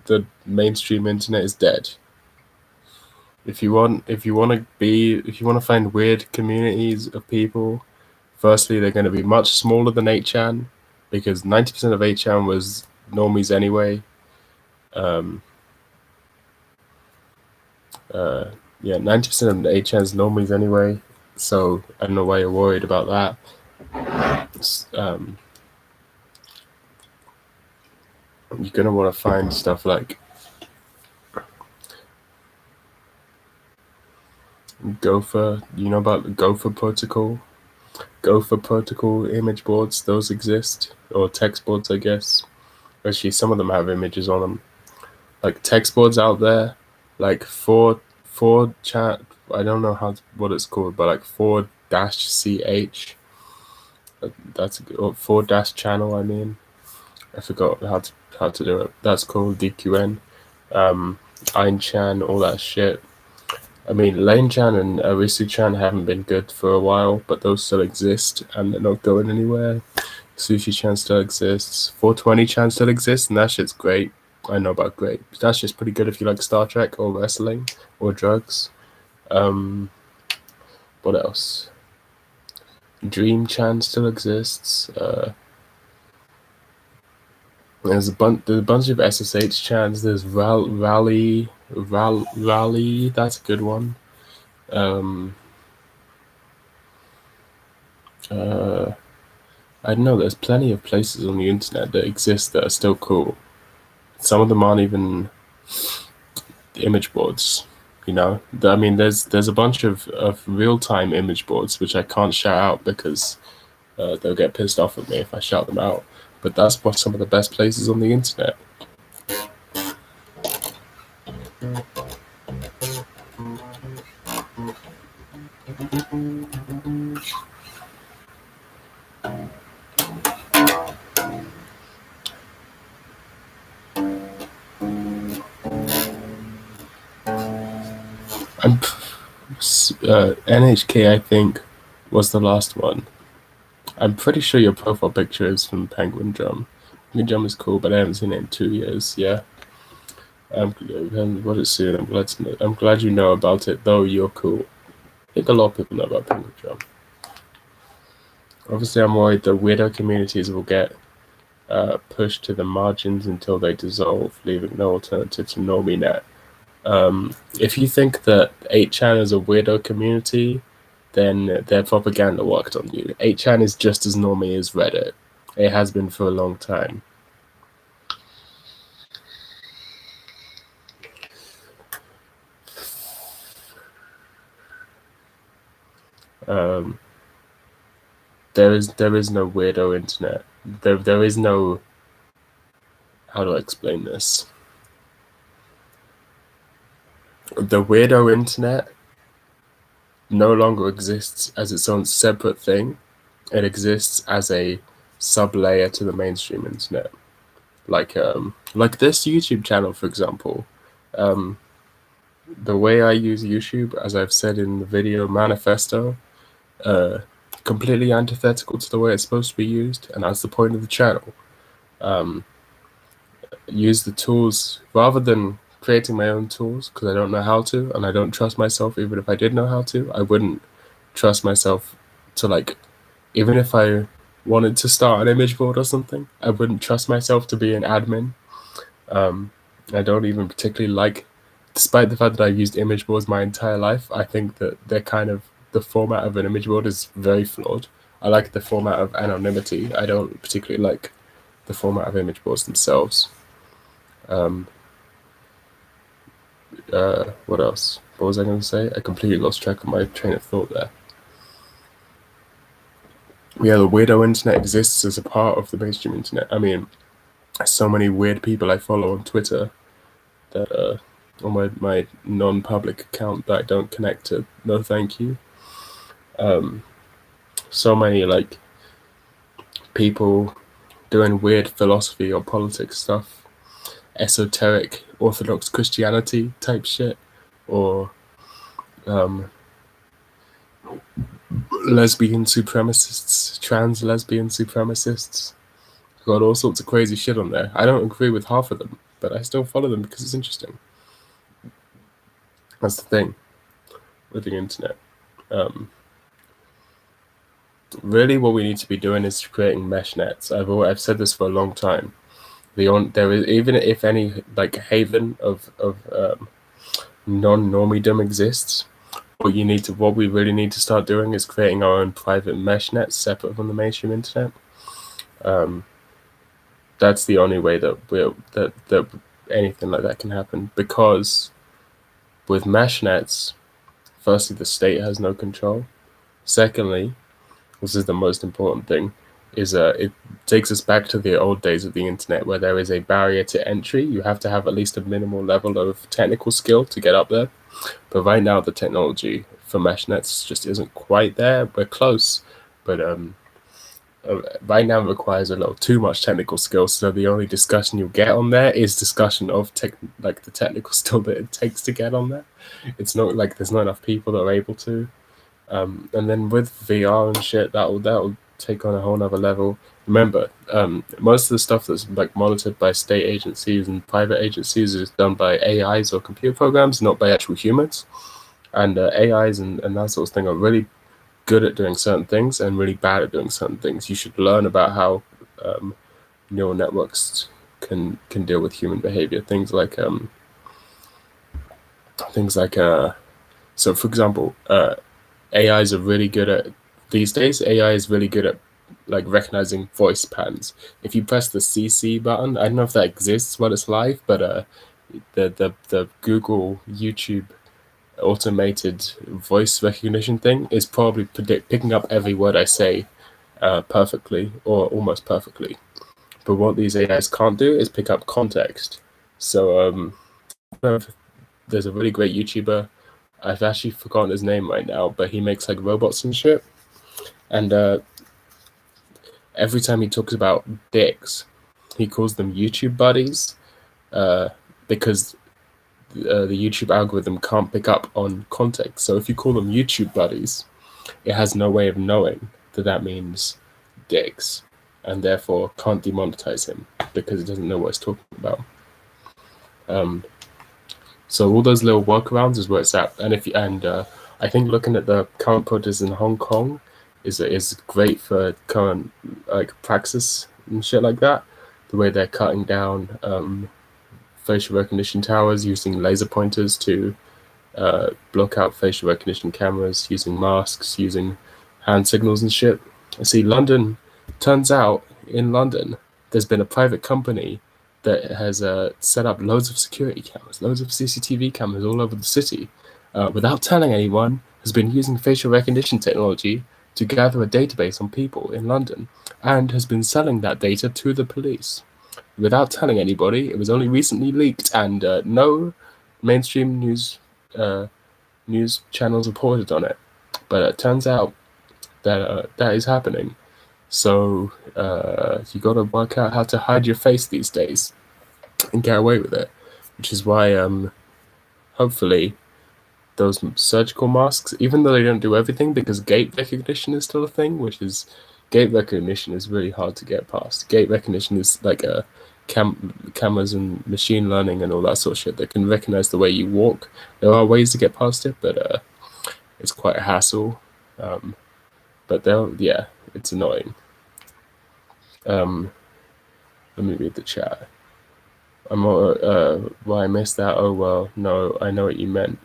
the mainstream internet is dead. If you want to find weird communities of people, firstly, they're going to be much smaller than 8chan, because 90% of 8chan was normies anyway. Yeah, 90% of 8chan is normies anyway, so I don't know why you're worried about that. you're gonna want to find stuff like Gopher. You know about the Gopher protocol? Gopher protocol image boards, those exist, or text boards, I guess. Actually, some of them have images on them. Like text boards out there, like four chat. I don't know what it's called, but like 4-ch. That's or 4-channel. I mean, I forgot how to do it. That's called DQN. Einchan, all that shit. I mean, Lanechan and Arisuchan haven't been good for a while, but those still exist and they're not going anywhere. Sushi-chan still exists. 420-chan still exists, and that shit's great. I know about great. That's just pretty good if you like Star Trek or wrestling or drugs. What else? Dream-chan still exists. There's a bunch of SSH chans. There's Rally. That's a good one. I don't know. There's plenty of places on the internet that exist that are still cool. Some of them aren't even image boards. You know, I mean, there's a bunch of real-time image boards which I can't shout out because they'll get pissed off at me if I shout them out. But that's what some of the best places on the internet. NHK, I think, was the last one. I'm pretty sure your profile picture is from Penguin Drum. Penguin Drum is cool, but I haven't seen it in 2 years. Yeah. What is soon? I'm glad you know about it, though. You're cool. I think a lot of people know about Penguin Drum. Obviously, I'm worried that weirdo communities will get pushed to the margins until they dissolve, leaving no alternative to NormieNet. If you think that 8chan is a weirdo community, then their propaganda worked on you. 8chan is just as normie as Reddit. It has been for a long time. There is no weirdo internet. There is no. How do I explain this? The weirdo internet no longer exists as its own separate thing. It exists as a sub-layer to the mainstream internet. Like this YouTube channel, for example. The way I use YouTube, as I've said in the video manifesto, completely antithetical to the way it's supposed to be used, and that's the point of the channel. Use the tools rather than creating my own tools, because I don't know how to, and I don't trust myself. Even if I did know how to, I wouldn't trust myself to, like, even if I wanted to start an image board or something, I wouldn't trust myself to be an admin. I don't even particularly like, despite the fact that I've used image boards my entire life, I think that they're kind of, the format of an image board is very flawed. I like the format of anonymity. I don't particularly like the format of image boards themselves. What else? What was I going to say? I completely lost track of my train of thought there. Yeah, the weirdo internet exists as a part of the mainstream internet. I mean, so many weird people I follow on Twitter that on my non-public account that I don't connect to. No, thank you. So many, like, people doing weird philosophy or politics stuff, esoteric Orthodox Christianity type shit, or lesbian supremacists, trans lesbian supremacists. Got all sorts of crazy shit on there. I don't agree with half of them, but I still follow them because it's interesting. That's the thing with the internet. Really, what we need to be doing is creating mesh nets. I've said this for a long time. There is, even if any, like, haven of non-normiedom exists, what we really need to start doing is creating our own private mesh nets separate from the mainstream internet. that's the only way that anything like that can happen. Because with mesh nets, firstly, the state has no control. Secondly, this is the most important thing, is it takes us back to the old days of the internet where there is a barrier to entry. You have to have at least a minimal level of technical skill to get up there. But right now, the technology for mesh nets just isn't quite there. We're close, but right now it requires a little too much technical skill. So the only discussion you'll get on there is discussion of like the technical skill that it takes to get on there. It's not like there's not enough people that are able to. And then with VR and shit, that'll take on a whole nother level. Remember, most of the stuff that's like monitored by state agencies and private agencies is done by AIs or computer programs, not by actual humans. And AIs and that sort of thing are really good at doing certain things and really bad at doing certain things. You should learn about how neural networks can deal with human behavior. Things like so for example, AIs are really good at these days. AI is really good at like recognizing voice patterns. If you press the CC button, I don't know if that exists while it's live, but the Google YouTube automated voice recognition thing is probably picking up every word I say perfectly or almost perfectly. But what these AIs can't do is pick up context. So there's a really great YouTuber. I've actually forgotten his name right now, but he makes like robots and shit. And every time he talks about dicks, he calls them YouTube buddies because the YouTube algorithm can't pick up on context. So if you call them YouTube buddies, it has no way of knowing that means dicks, and therefore can't demonetize him because it doesn't know what it's talking about. So all those little workarounds is where it's at. And I think looking at the current protests in Hong Kong is great for current like praxis and shit like that. The way they're cutting down facial recognition towers using laser pointers to block out facial recognition cameras, using masks, using hand signals and shit. See, London, turns out in London, there's been a private company that has set up loads of security cameras, loads of CCTV cameras all over the city, without telling anyone, has been using facial recognition technology to gather a database on people in London, and has been selling that data to the police without telling anybody. It was only recently leaked, and no mainstream news channels reported on it. But it turns out that that is happening. So you got to work out how to hide your face these days and get away with it, which is why hopefully those surgical masks, even though they don't do everything, because gait recognition is still a thing, gait recognition is really hard to get past. Gait recognition is like a cameras and machine learning and all that sort of shit that can recognize the way you walk. There are ways to get past it, but it's quite a hassle. But yeah, it's annoying. Let me read the chat. Why I missed that? Oh well, no, I know what you meant.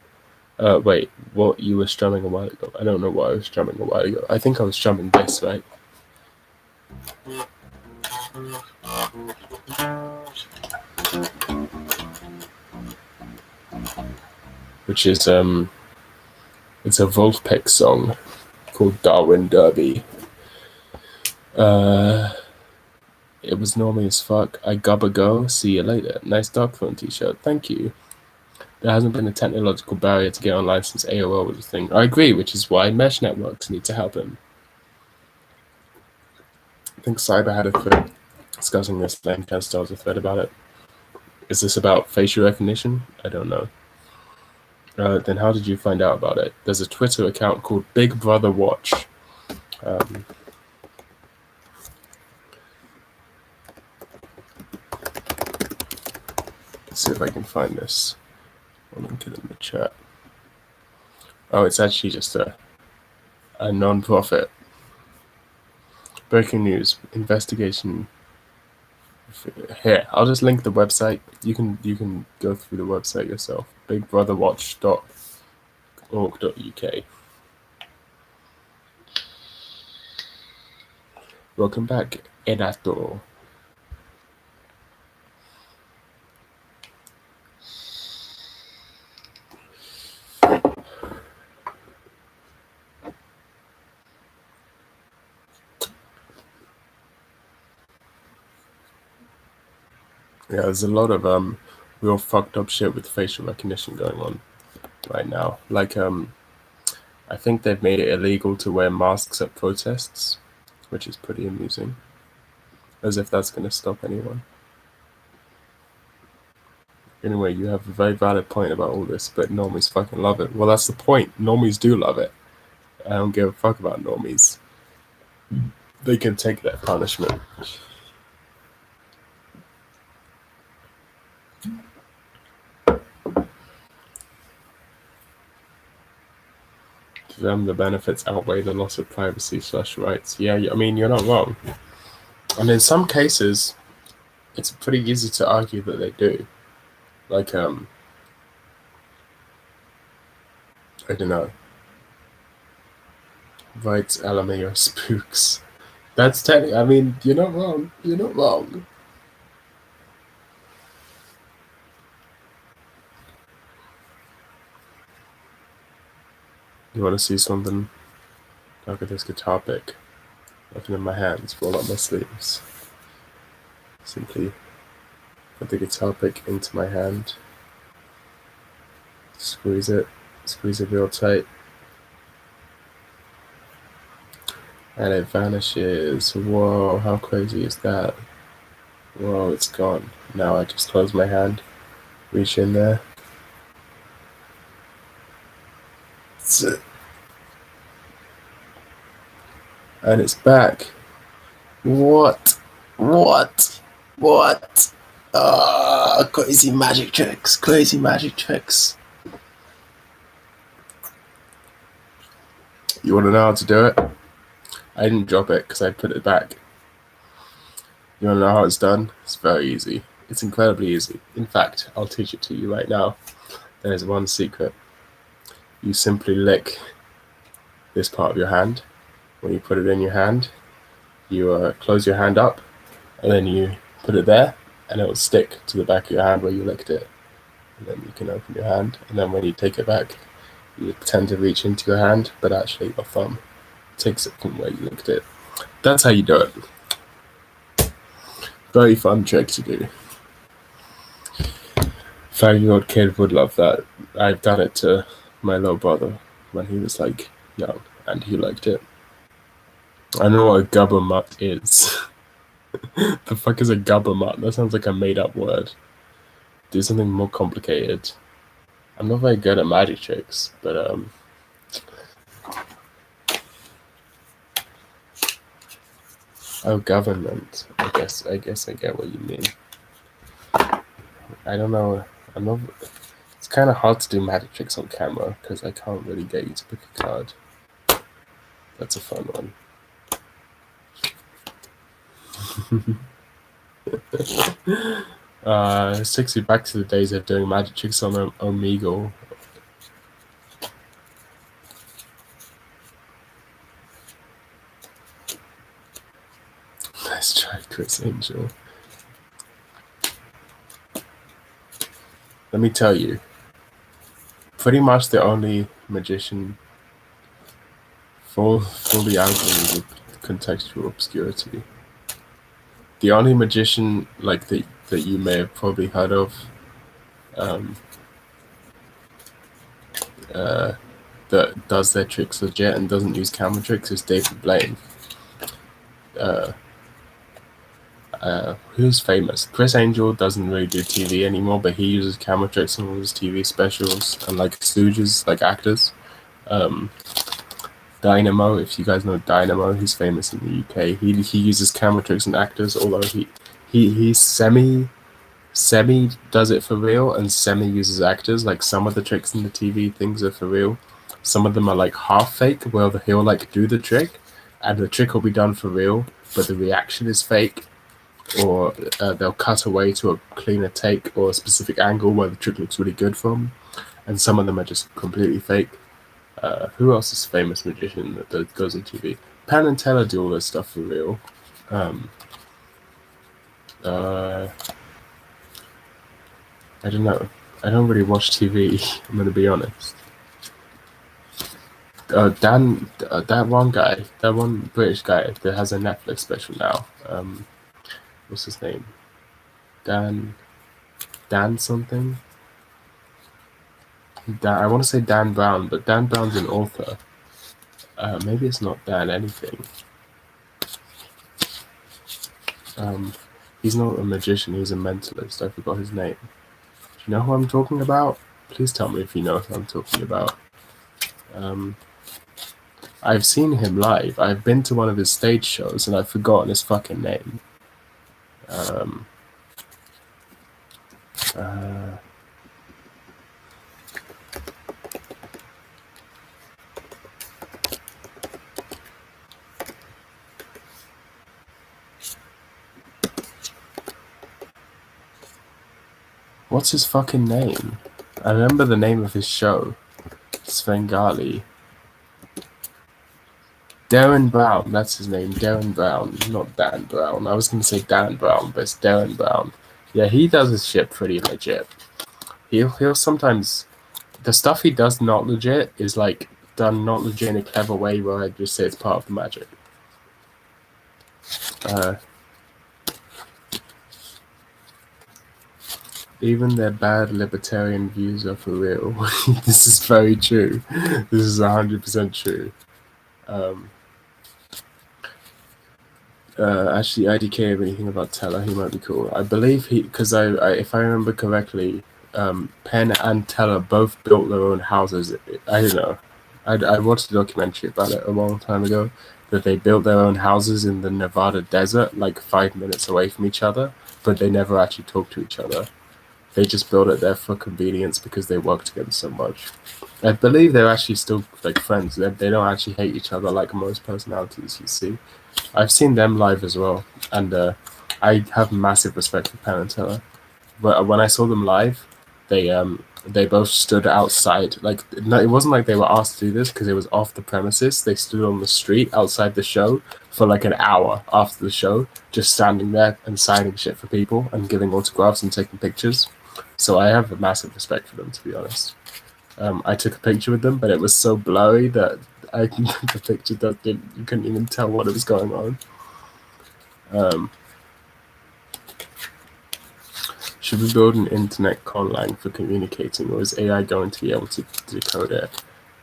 Wait, what you were strumming a while ago? I don't know what I was strumming a while ago. I think I was strumming this, right? Which is it's a Wolfpack song called Darwin Derby. It was normally as fuck. I gobba go. See you later. Nice dog phone t-shirt. Thank you. There hasn't been a technological barrier to get online since AOL was a thing. I agree, which is why mesh networks need to help him. I think Cyber had a thread discussing this. Lancaster has a thread about it. Is this about facial recognition? I don't know. Then how did you find out about it? There's a Twitter account called Big Brother Watch. Let's see if I can find this. I'll link it in the chat. Oh, it's actually just a non-profit. Breaking news: investigation. Here, I'll just link the website. You can go through the website yourself. BigBrotherWatch.org.uk. Welcome back, Edato. Yeah, there's a lot of real fucked up shit with facial recognition going on right now. Like I think they've made it illegal to wear masks at protests, which is pretty amusing. As if that's gonna stop anyone. Anyway, you have a very valid point about all this, but normies fucking love it. Well, that's the point. Normies do love it. I don't give a fuck about normies. They can take that punishment. To them, the benefits outweigh the loss of privacy/rights. Yeah, I mean, you're not wrong. And in some cases, it's pretty easy to argue that they do. Like, I don't know. Rights, LMA, or spooks. That's technically, I mean, you're not wrong. You're not wrong. You want to see something? Look at this guitar pick. Looking in my hands, roll up my sleeves. Simply put the guitar pick into my hand. Squeeze it real tight. And it vanishes. Whoa, how crazy is that? Whoa, it's gone. Now I just close my hand, reach in there. And it's back. What? Crazy magic tricks. You want to know how to do it? I didn't drop it because I put it back. You want to know how it's done? It's very easy. It's incredibly easy. In fact, I'll teach it to you right now. There's one secret. You simply lick this part of your hand. When you put it in your hand, you close your hand up, and then you put it there, and it will stick to the back of your hand where you licked it. And then you can open your hand, and then when you take it back, you pretend to reach into your hand, but actually your thumb takes it from where you licked it. That's how you do it. Very fun trick to do. 5-year-old kid would love that. I've done it to my little brother when he was like young, and he liked it. I know what a gubba mutt is. The fuck is a gubba mutt? That sounds like a made up word. Do something more complicated. I'm not very good at magic tricks, but oh, government. I guess I get what you mean. I don't know. I'm not. It's kind of hard to do magic tricks on camera because I can't really get you to pick a card. That's a fun one. It takes you back to the days of doing magic tricks on Omegle. Let's try Chris Angel. Let me tell you, pretty much the only magician fully out with contextual obscurity. The only magician like that you may have probably heard of that does their tricks legit and doesn't use camera tricks is David Blaine. Who's famous? Chris Angel doesn't really do TV anymore, but he uses camera tricks in all his TV specials and like stooges, like actors. Dynamo, if you guys know Dynamo, he's famous in the UK. He uses camera tricks and actors, although he semi does it for real and semi uses actors. Like some of the tricks in the TV things are for real. Some of them are like half fake, where he'll like do the trick and the trick will be done for real, but the reaction is fake. Or they'll cut away to a cleaner take or a specific angle where the trick looks really good from. And some of them are just completely fake. Who else is a famous magician that goes on TV? Penn and Teller do all this stuff for real. I don't know. I don't really watch TV. I'm gonna be honest. That one British guy that has a Netflix special now. What's his name? Dan something. I want to say Dan Brown, but Dan Brown's an author. Maybe it's not Dan anything. He's not a magician, he's a mentalist. I forgot his name. Do you know who I'm talking about? Please tell me if you know who I'm talking about. I've seen him live. I've been to one of his stage shows and I've forgotten his fucking name. What's his fucking name? I remember the name of his show. Svengali. Darren Brown, that's his name. Darren Brown, not Dan Brown. I was gonna say Dan Brown, but it's Darren Brown. Yeah, he does his shit pretty legit. He'll sometimes the stuff he does not legit is like done not legit in a clever way where I just say it's part of the magic. Even their bad libertarian views are for real. This is very true. This is 100% true. Actually, IDK of anything about Teller, he might be cool. I believe because if I remember correctly, Penn and Teller both built their own houses. I don't know. I watched a documentary about it a long time ago, that they built their own houses in the Nevada desert, like 5 minutes away from each other, but they never actually talked to each other. They just built it there for convenience because they work together so much. I believe they're actually still like friends. They don't actually hate each other like most personalities you see. I've seen them live as well, and I have massive respect for Penn and Teller. But when I saw them live, they both stood outside. Like no, it wasn't like they were asked to do this because it was off the premises. They stood on the street outside the show for like an hour after the show, just standing there and signing shit for people and giving autographs and taking pictures. So I have a massive respect for them, to be honest. I took a picture with them, but it was so blurry that the picture you couldn't even tell what was going on. Should we build an internet conlang for communicating, or is AI going to be able to decode it?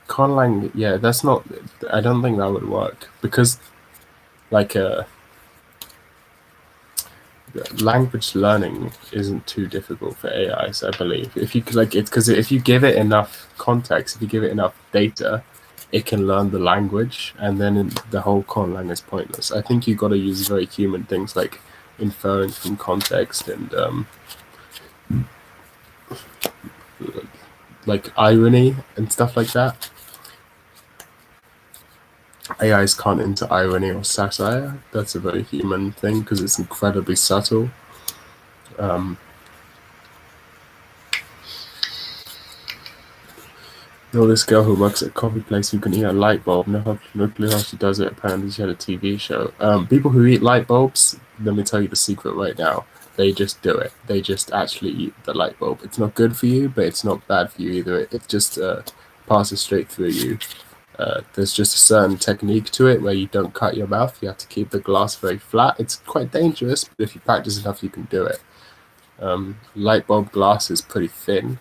Conlang, yeah, that's not. I don't think that would work because, like, language learning isn't too difficult for AIs, I believe. If you like it, because if you give it enough context, if you give it enough data, it can learn the language, and then the whole conlang is pointless. I think you got to use very human things like inferring from context and like irony and stuff like that. AIs can't into irony or satire. That's a very human thing because it's incredibly subtle. Know this girl who works at a coffee place who can eat a light bulb. No clue how she does it. Apparently she had a TV show. People who eat light bulbs, let me tell you the secret right now. They just do it. They just actually eat the light bulb. It's not good for you, but it's not bad for you either. It just passes straight through you. There's just a certain technique to it where you don't cut your mouth. You have to keep the glass very flat. It's quite dangerous, but if you practice enough, you can do it. Light bulb glass is pretty thin,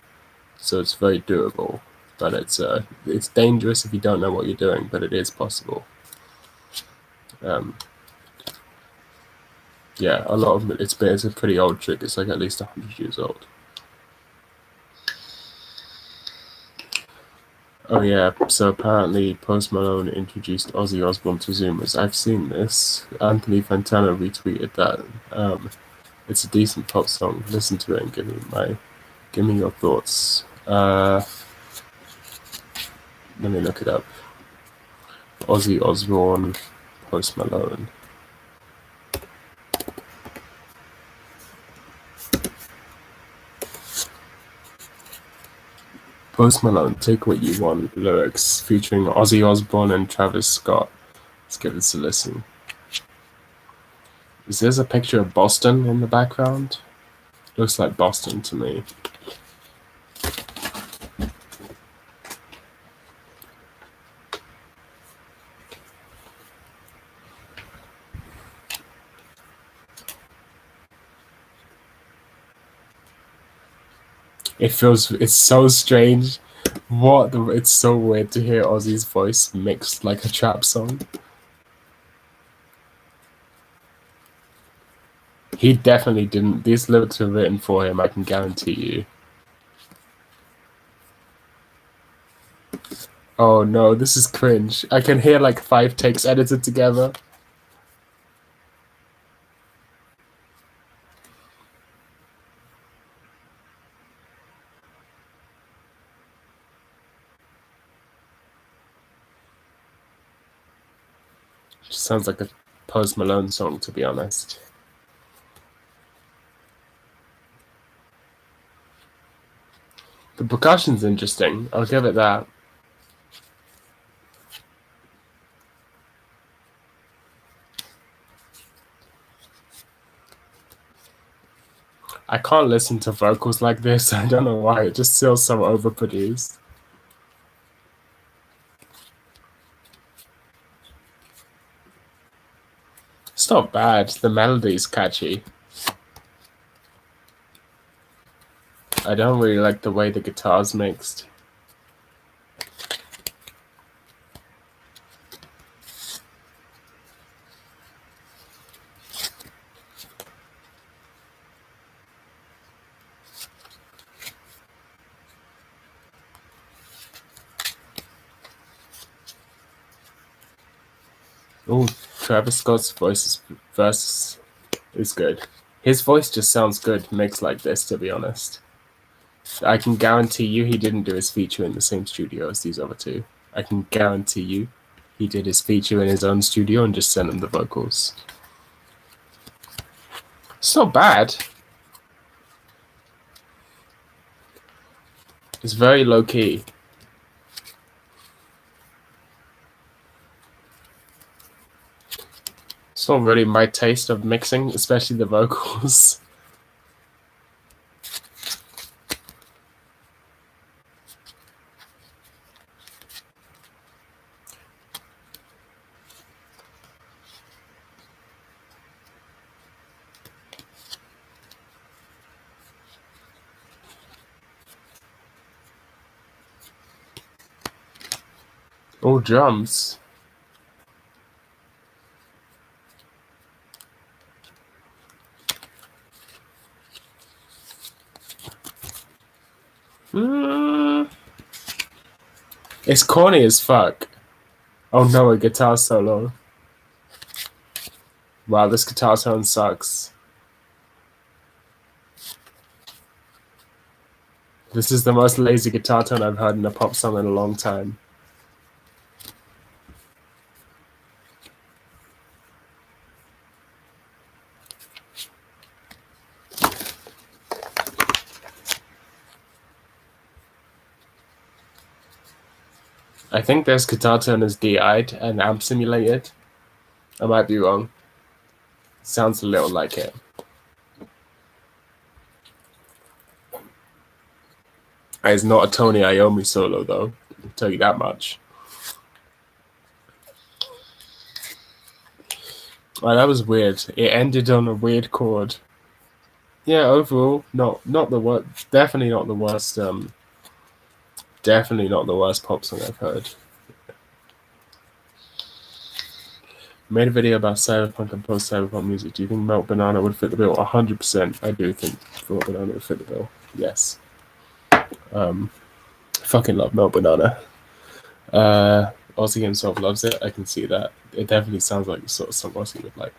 so it's very doable. But it's dangerous if you don't know what you're doing, but it is possible. Yeah, a lot of it's a pretty old trick. It's like at least 100 years old. Oh yeah, so apparently Post Malone introduced Ozzy Osbourne to Zoomers. I've seen this. Anthony Fantano retweeted that. It's a decent pop song. Listen to it and give me your thoughts. Let me look it up. Ozzy Osbourne, Post Malone. Post Malone, Take What You Want lyrics featuring Ozzy Osbourne and Travis Scott. Let's give this a listen. Is there a picture of Boston in the background? Looks like Boston to me. It's so strange. It's so weird to hear Ozzy's voice mixed like a trap song. He definitely didn't. These lyrics were written for him, I can guarantee you. Oh no, this is cringe. I can hear like 5 takes edited together. Just sounds like a Post Malone song, to be honest. The percussion's interesting. I'll give it that. I can't listen to vocals like this. I don't know why. It just feels so overproduced. It's not bad. The melody's catchy. I don't really like the way the guitar's mixed. Oh, Travis Scott's verse is good. His voice just sounds good mixed like this, to be honest. I can guarantee you he didn't do his feature in the same studio as these other two. I can guarantee you he did his feature in his own studio and just sent him the vocals. It's not bad. It's very low key. It's not really my taste of mixing, especially the vocals. Oh, drums. It's corny as fuck. Oh no, a guitar solo. Wow, this guitar tone sucks. This is the most lazy guitar tone I've heard in a pop song in a long time. I think this guitar tone is DI'd and amp simulated. I might be wrong. Sounds a little like it. It's not a Tony Iommi solo though, I'll tell you that much. Oh, that was weird. It ended on a weird chord. Yeah, overall, not the worst. Definitely not the worst. Definitely not the worst pop song I've heard. Made a video about cyberpunk and post-cyberpunk music. Do you think Melt Banana would fit the bill? 100%. I do think Melt Banana would fit the bill. Yes. Fucking love Melt Banana. Ozzy himself loves it. I can see that. It definitely sounds like the sort of song Ozzy would like.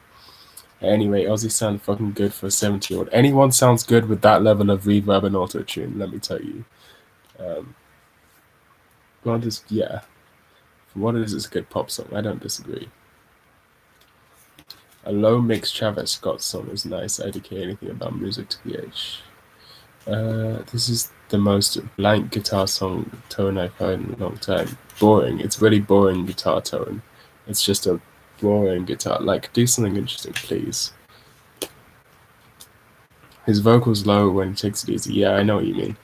Anyway, Ozzy sounds fucking good for a 70-year-old. Anyone sounds good with that level of reverb and auto-tune, let me tell you. Yeah. For what it is, it's a good pop song. I don't disagree. A low mix Travis Scott song is nice. I don't care anything about music to the age. This is the most blank guitar song tone I've heard in a long time. Boring. It's really boring guitar tone. It's just a boring guitar. Like, do something interesting, please. His vocals low when he takes it easy. Yeah, I know what you mean.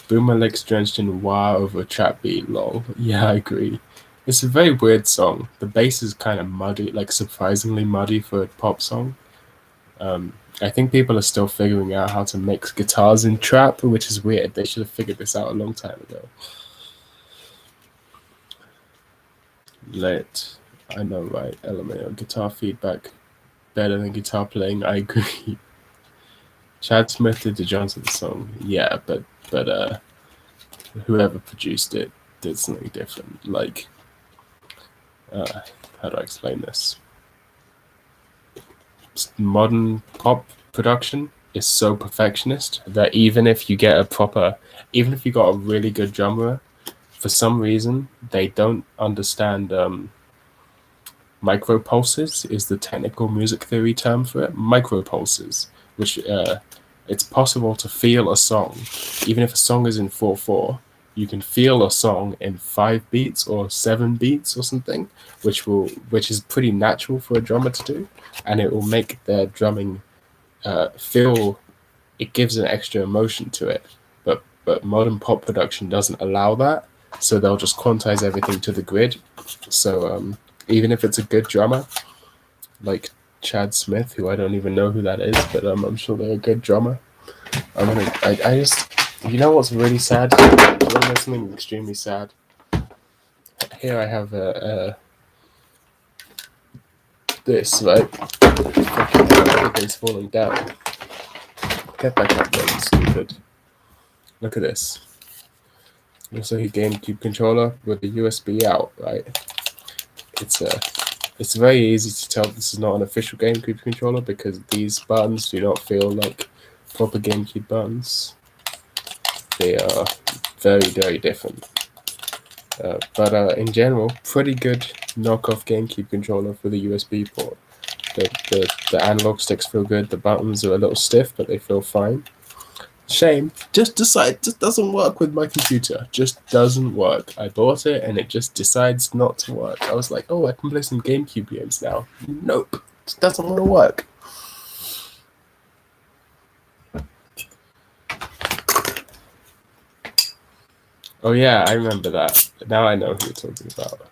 Boomer Licks drenched in wah over a trap beat, lol. Yeah, I agree. It's a very weird song. The bass is kind of muddy, like surprisingly muddy for a pop song. I think people are still figuring out how to mix guitars in trap, which is weird. They should have figured this out a long time ago. Lit. I know, right? LMAO. Guitar feedback better than guitar playing. I agree. Chad Smith did the Johnson song. Yeah, but whoever produced it did something different. Like, how do I explain this? Modern pop production is so perfectionist that even if you got a really good drummer, for some reason they don't understand micropulses is the technical music theory term for it. Micropulses, which it's possible to feel a song, even if a song is in 4/4. You can feel a song in 5 beats or 7 beats or something, which is pretty natural for a drummer to do, and it will make their drumming feel. It gives an extra emotion to it, but modern pop production doesn't allow that, so they'll just quantize everything to the grid. So even if it's a good drummer, like Chad Smith, who I don't even know who that is, but I'm sure they're a good drummer. I just, you know what's really sad? There's something extremely sad. Here I have this, right? Everything's falling down. Get back up there, you stupid. Look at this. Looks like a GameCube controller with the USB out, right? It's very easy to tell this is not an official GameCube controller because these buttons do not feel like proper GameCube buttons. They are very, very different. But in general, pretty good knockoff GameCube controller for the USB port. The analog sticks feel good. The buttons are a little stiff, but they feel fine. Shame. Just doesn't work with my computer. Just doesn't work. I bought it and it just decides not to work. I was like, oh, I can play some GameCube games now. Nope. It doesn't want to work. Oh yeah, I remember that. Now I know who you're talking about.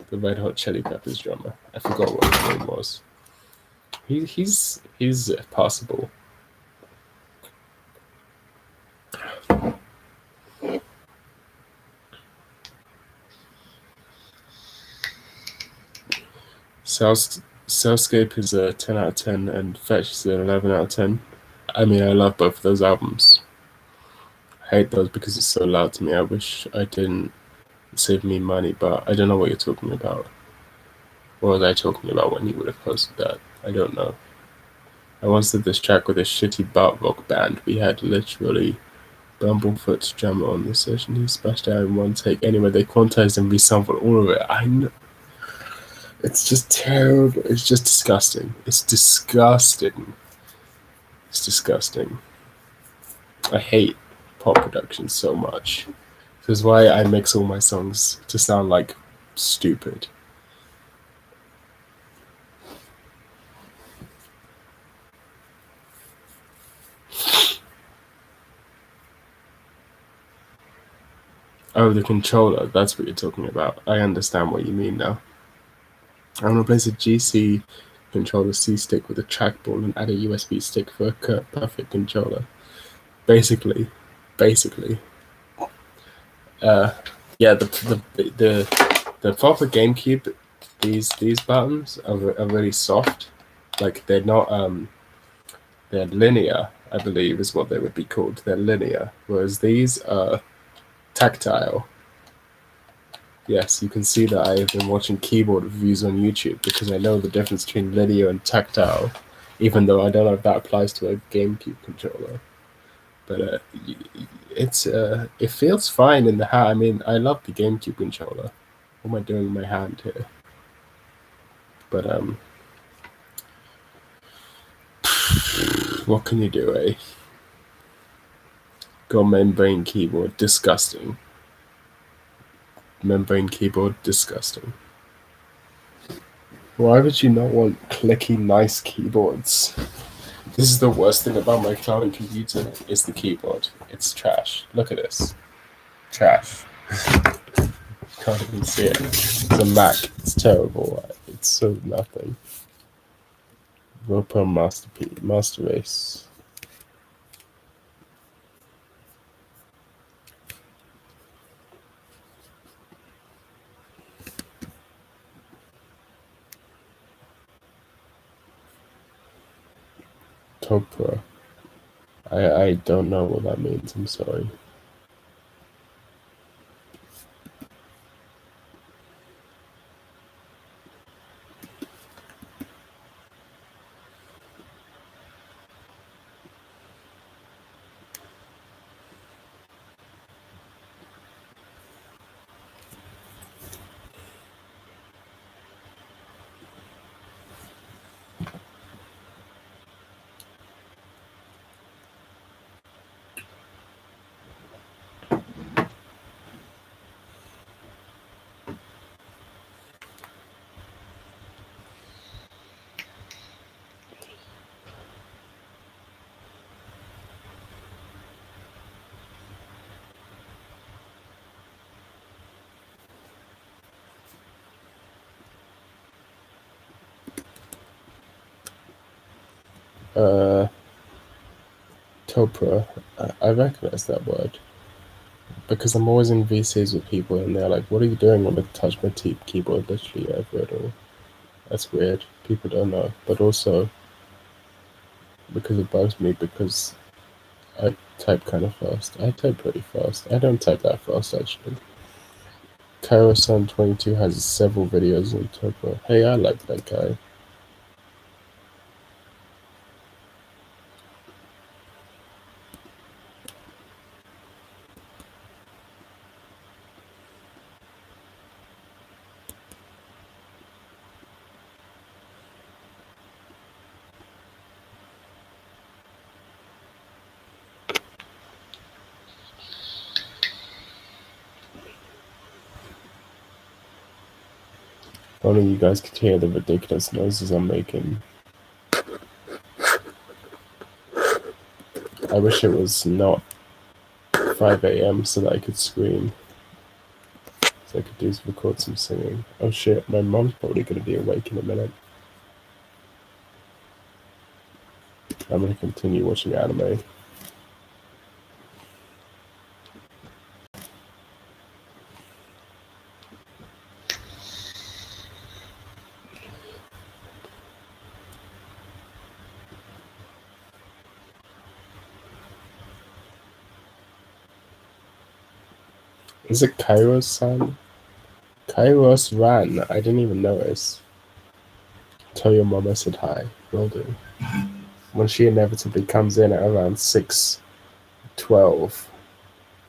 The Red Hot Chili Peppers drummer. I forgot what his name was. He's passable. Soundscape is a 10 out of 10 and Fetch is an 11 out of 10. I mean, I love both of those albums. I hate those because it's so loud to me. I wish I didn't save me money, but I don't know what you're talking about. What was I talking about when you would have posted that? I don't know. I once did this track with a shitty butt rock band. We had literally Bumblefoot's drummer on the session. He splashed out in one take. Anyway, they quantized and resampled all of it. I know. It's just terrible. It's just disgusting. It's disgusting. It's disgusting. I hate pop production so much. This is why I mix all my songs to sound like stupid. Oh, the controller. That's what you're talking about. I understand what you mean now. I'm going to place a GC controller C-stick with a trackball and add a USB stick for a perfect controller. Basically. Yeah, the proper GameCube, these buttons are really soft. Like they're not they're linear, I believe is what they would be called. They're linear, whereas these are tactile. Yes, you can see that I have been watching keyboard reviews on YouTube because I know the difference between linear and tactile, even though I don't know if that applies to a GameCube controller. But it feels fine in the hand. I mean, I love the GameCube controller. What am I doing with my hand here? But what can you do, eh? Got membrane keyboard, disgusting. Membrane keyboard, disgusting. Why would you not want clicky, nice keyboards? This is the worst thing about my cloud computer, is the keyboard. It's trash. Look at this. Trash. Can't even see it. It's a Mac. It's terrible. It's so nothing. Roper masterpiece, master race. Topra. I don't know what that means. I'm sorry. Topra. I recognize that word because I'm always in VCs with people and they're like, "What are you doing?" when I touch my keyboard literally every all. That's weird. People don't know, but also because it bugs me because I type kind of fast. I type pretty fast. I don't type that fast actually. Kairos22 has several videos on Topra. Hey, I like that guy. Only you guys could hear the ridiculous noises I'm making. I wish it was not 5 a.m. so that I could scream. So I could record some singing. Oh shit, my mom's probably gonna be awake in a minute. I'm gonna continue watching anime. Is it Kairos-san? Kairos ran. I didn't even notice. Tell your mom I said hi. Will do. When she inevitably comes in at around 6:12,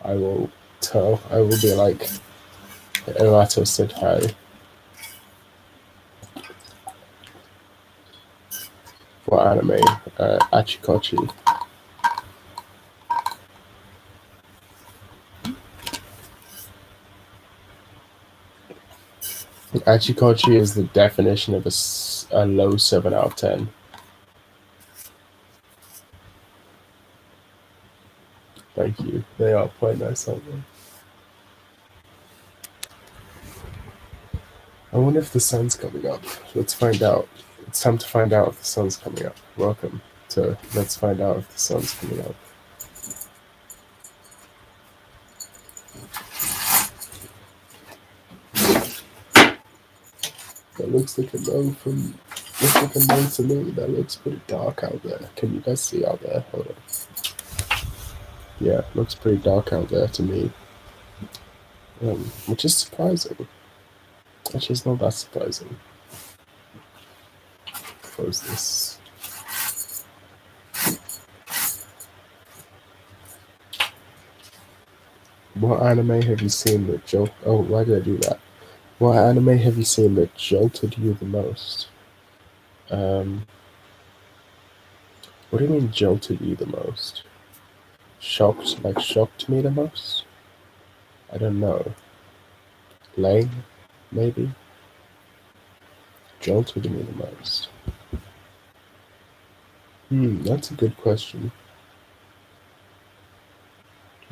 I will be like, Erato said hi. For anime, Achikochi. Achikochi is the definition of a low 7 out of 10. Thank you. They are quite nice, aren't they? I wonder if the sun's coming up. Let's find out. It's time to find out if the sun's coming up. Welcome to Let's Find Out if the sun's coming up. That looks like a no from. Looks like a no to me. That looks pretty dark out there. Can you guys see out there? Hold on. Yeah, it looks pretty dark out there to me. Which is surprising. Actually, it's not that surprising. Close this. What anime have you seen that Oh, why did I do that? What anime have you seen that jolted you the most? What do you mean jolted you the most? Shocked me the most? I don't know. Lame, maybe? Jolted me the most. That's a good question.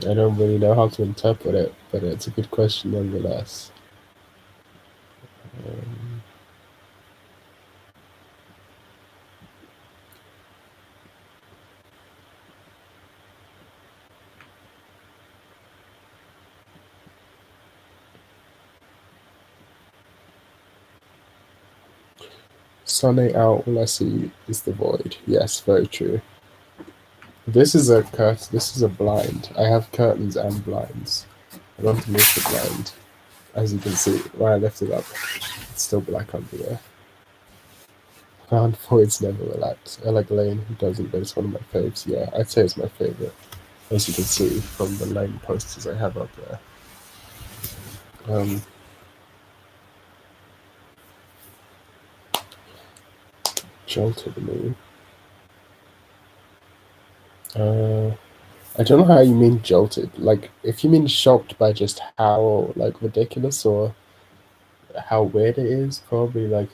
I don't really know how to interpret it, but it's a good question nonetheless. Sunny out, all I see is the void. Yes, very true. This is a this is a blind. I have curtains and blinds. I want to move the blind. As you can see, when I lift it up, it's still black under there. And voids never relax. I like Lane who doesn't, but it's one of my faves. Yeah, I'd say it's my favorite. As you can see from the Lane posters I have up there. Jolted me. I don't know how you mean jolted. Like, if you mean shocked by just how like ridiculous or how weird it is, probably like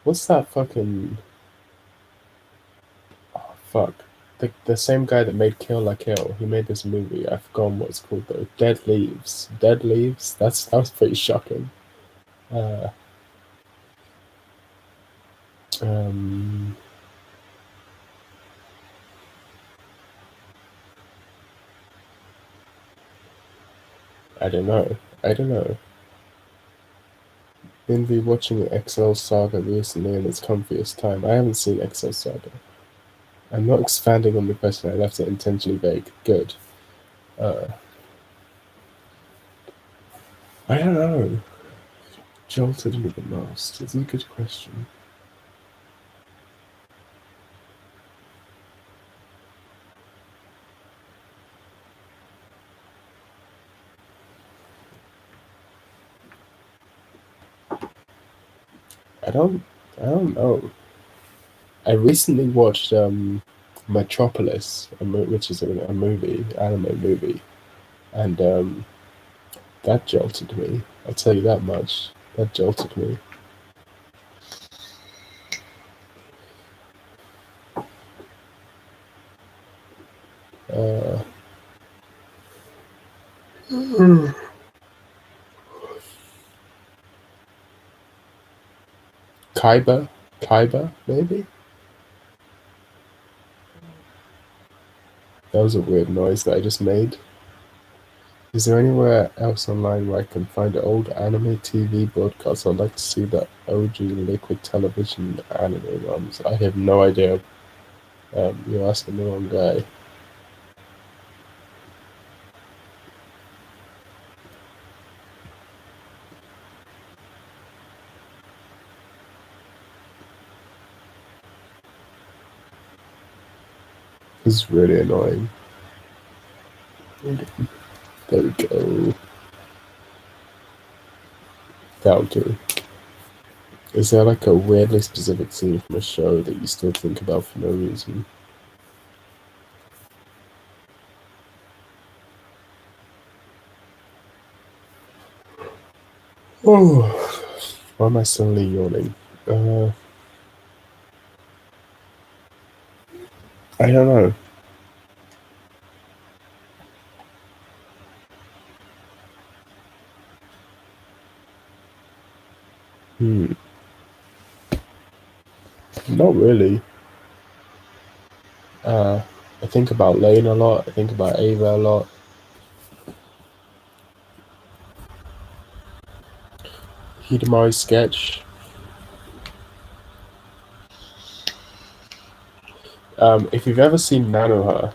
what's that fucking fuck? The same guy that made Kill La Kill, he made this movie. I've forgotten what it's called though. Dead Leaves. Dead Leaves. That was pretty shocking. Uh, um, I don't know. I don't know. Been rewatching Excel Saga recently in its comfiest time. I haven't seen Excel Saga. I'm not expanding on the question. I left it intentionally vague. Good. I don't know. Jolted me the most. It's a good question. I don't know. I recently watched Metropolis, which is a movie, anime movie, and that jolted me. I'll tell you that much. That jolted me. Uh, Kaiba, maybe. That was a weird noise that I just made. Is there anywhere else online where I can find old anime TV broadcasts? I'd like to see the OG Liquid Television anime runs. I have no idea. You're asking the wrong guy. This is really annoying. There we go. That'll do. Is there like a weirdly specific scene from a show that you still think about for no reason? Oh, why am I suddenly yawning? I don't know. Not really. I think about Lane a lot. I think about Ava a lot. Hidamari's sketch. If you've ever seen Nanoha,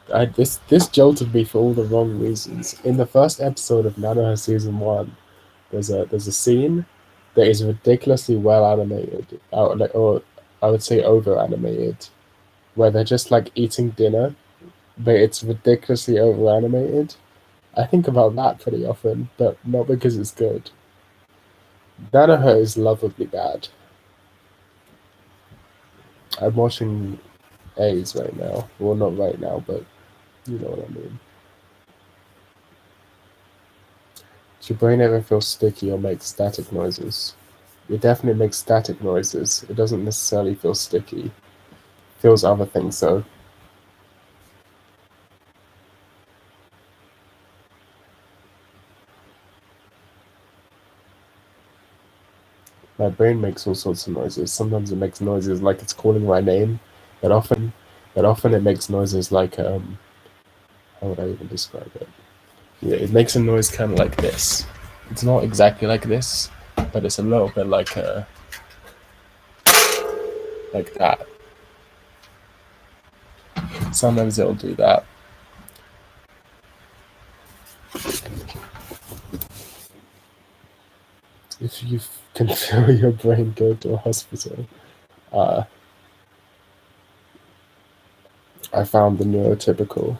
this jolted me for all the wrong reasons. In the first episode of Nanoha season 1, there's a scene that is ridiculously well animated, or I would say over animated, where they're just like eating dinner, but it's ridiculously over animated. I think about that pretty often, but not because it's good. Nanoha is lovably bad. I'm watching A's right now. Well, not right now, but you know what I mean. Does your brain ever feel sticky or make static noises? It definitely makes static noises. It doesn't necessarily feel sticky. It feels other things though. My brain makes all sorts of noises. Sometimes it makes noises like it's calling my name, but often it makes noises like how would I even describe it? Yeah, it makes a noise kind of like this. It's not exactly like this, but it's a little bit like that. Sometimes it'll do that. If you can feel your brain go to a hospital, I found the neurotypical.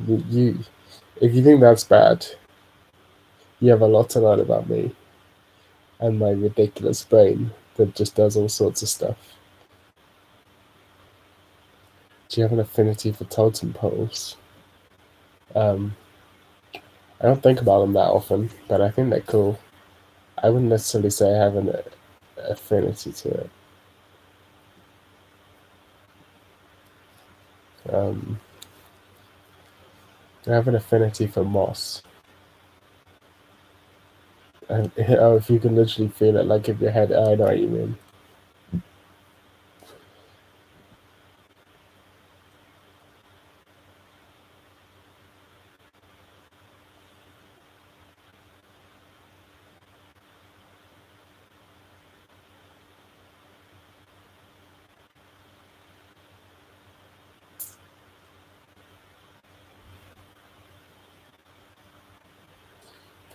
You, if you think that's bad, you have a lot to learn about me and my ridiculous brain that just does all sorts of stuff. Do you have an affinity for totem poles? I don't think about them that often, but I think they're cool. I wouldn't necessarily say I have an affinity to it. I have an affinity for moss. Oh, if you can literally feel it, like if your head, I know what you mean.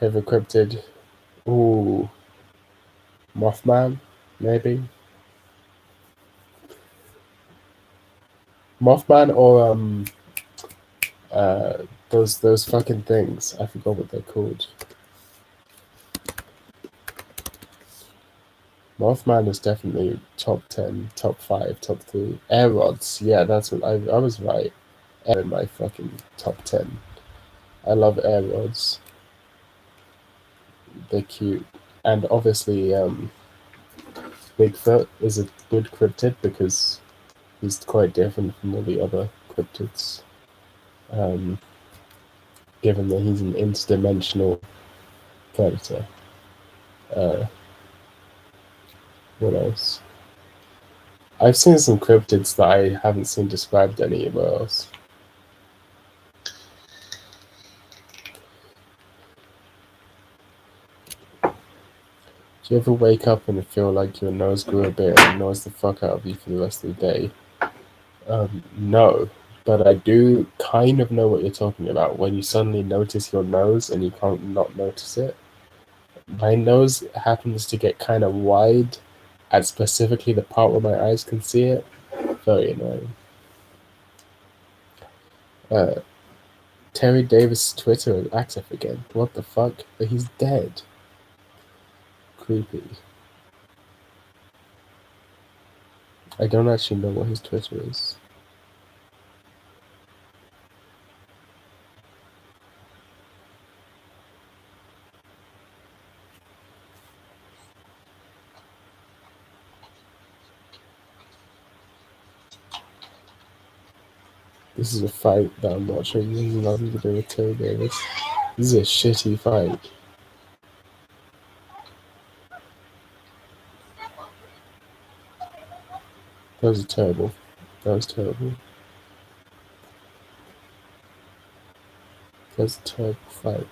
Favorite cryptid? Ooh, Mothman, maybe. Mothman or those fucking things. I forgot what they're called. Mothman is definitely top 10, top 5, top 3. Air rods, yeah, that's what I was right. Air in my fucking top 10. I love air rods. They're cute. And obviously, Bigfoot is a good cryptid because he's quite different from all the other cryptids. Given that he's an interdimensional predator. What else? I've seen some cryptids that I haven't seen described anywhere else. Do you ever wake up and feel like your nose grew a bit and annoys the fuck out of you for the rest of the day? No, but I do kind of know what you're talking about when you suddenly notice your nose and you can't not notice it. My nose happens to get kind of wide at specifically the part where my eyes can see it. Very annoying. Terry Davis' Twitter is active again. What the fuck? But he's dead. Creepy. I don't actually know what his Twitter is. This is a fight that I'm watching. This is nothing to do with Terry Davis. This is a shitty fight. That was terrible. That was terrible. That was a terrible fight.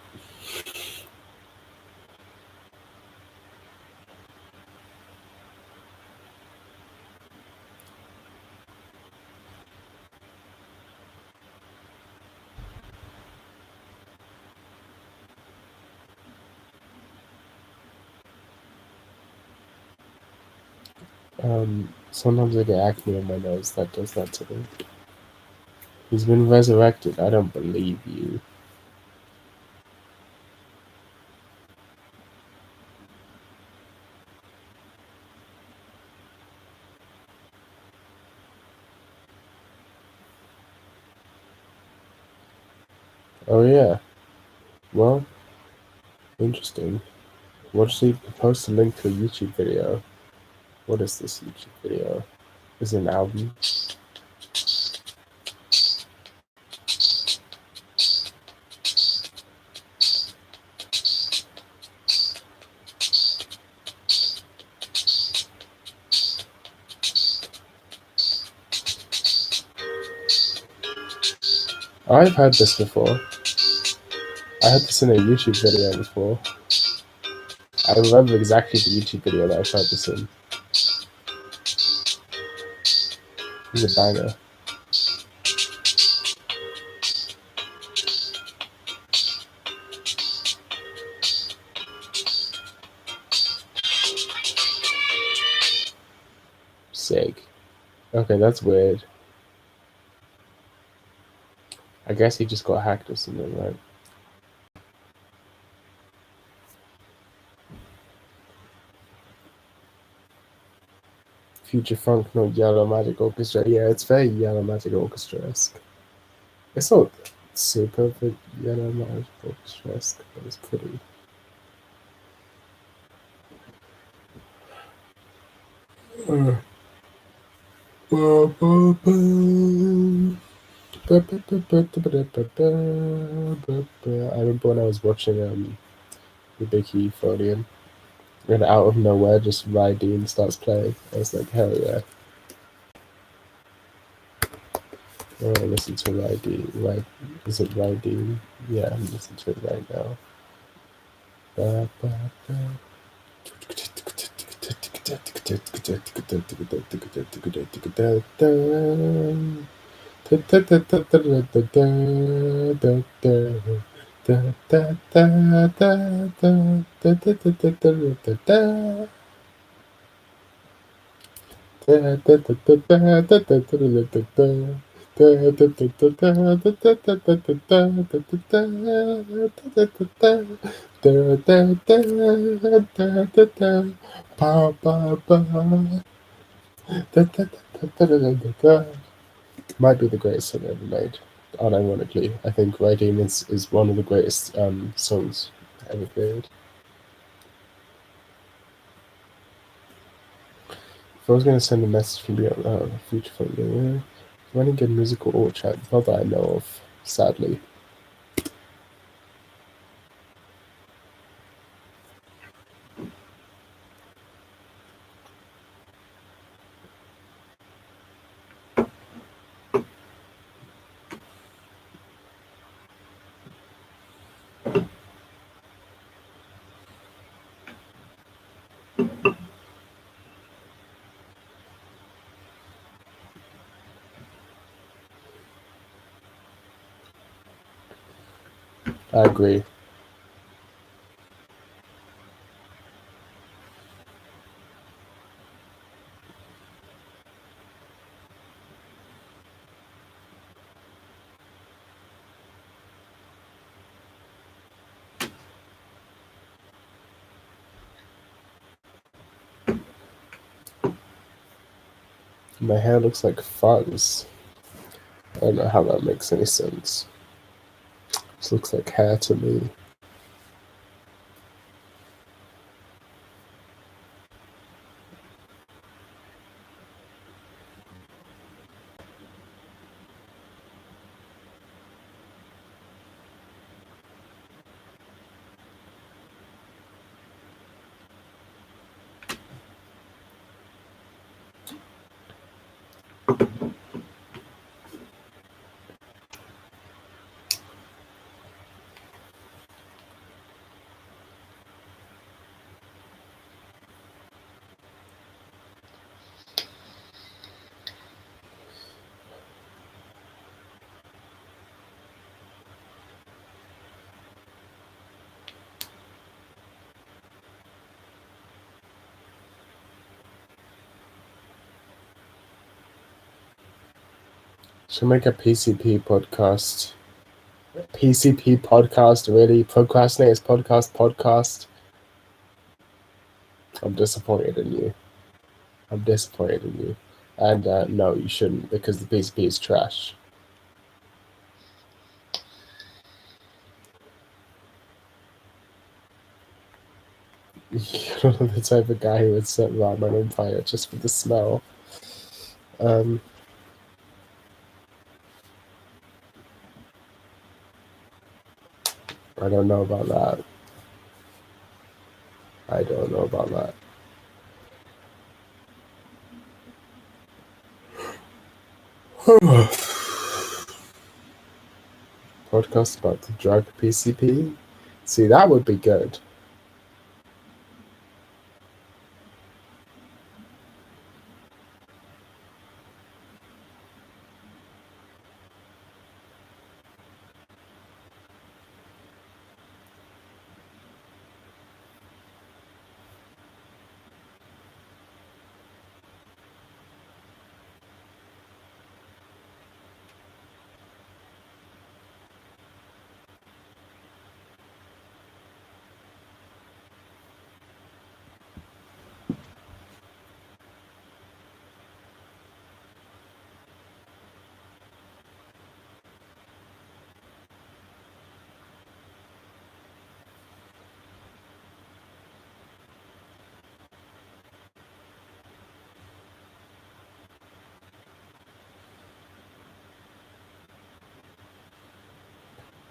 Sometimes I get acne on my nose that does that to me. He's been resurrected. I don't believe you. Oh yeah. Well, interesting. What does he post a link to a YouTube video? What is this YouTube video? Is it an album? I've heard this before. I heard this in a YouTube video before. I remember exactly the YouTube video that I heard this in. It's a banger. Sick. Okay, that's weird. I guess he just got hacked or something, right? Future Funk, not Yellow Magic Orchestra. Yeah, it's very Yellow Magic Orchestra-esque. It's not super but Yellow Magic Orchestra-esque, but it's pretty. I remember when I was watching the Big Euphonium, and out of nowhere, just Rydeen starts playing. I was like, hell yeah. I want to listen to Rydeen. Right? Is it Rydeen? Yeah, I'm listening to it right now. Might be the greatest song ever made. Unironically, I think "Riding" is one of the greatest songs ever created. If I was going to send a message from beyond future from you, running good musical or chat, not that I know of, sadly. I agree. My hair looks like fuzz. I don't know how that makes any sense. This looks like hair to me. Should make a PCP podcast. PCP podcast, really? Procrastinators podcast. I'm disappointed in you. I'm disappointed in you. And no, you shouldn't, because the PCP is trash. You're the type of guy who would set ramen on fire just for the smell. I don't know about that. I don't know about that. podcast about the drug PCP. See, that would be good.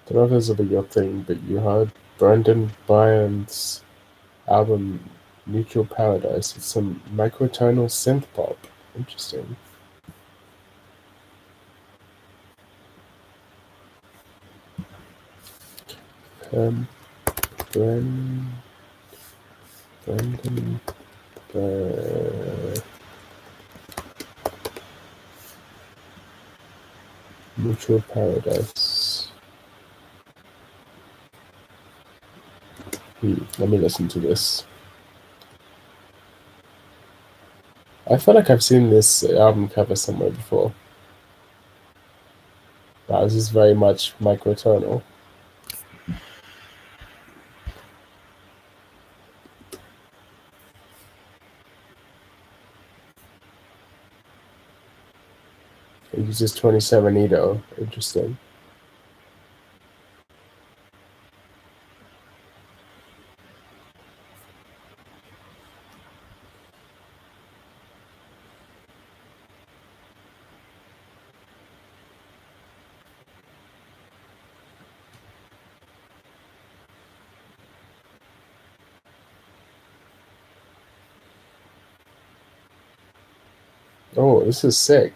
I don't know if this will be your thing, but you heard Brandon Byron's album Neutral Paradise. It's some microtonal synth pop. Interesting. Um, Brandon Neutral Paradise. Let me listen to this. I feel like I've seen this album cover somewhere before. This is very much microtonal. It uses 27 Edo. Interesting. Oh, this is sick.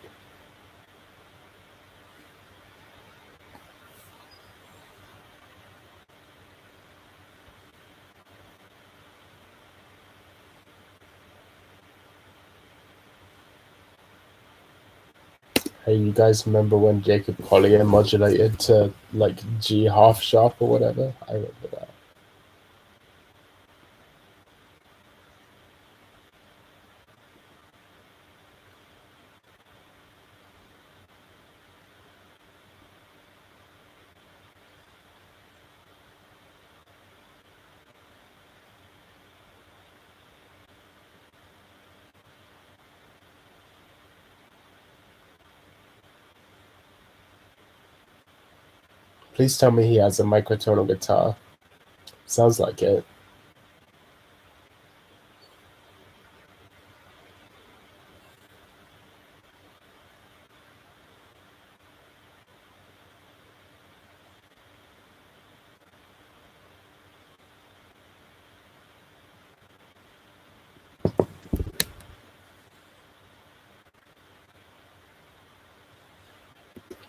Hey, you guys remember when Jacob Collier modulated to like G half sharp or whatever? I remember that. Please tell me he has a microtonal guitar. Sounds like it.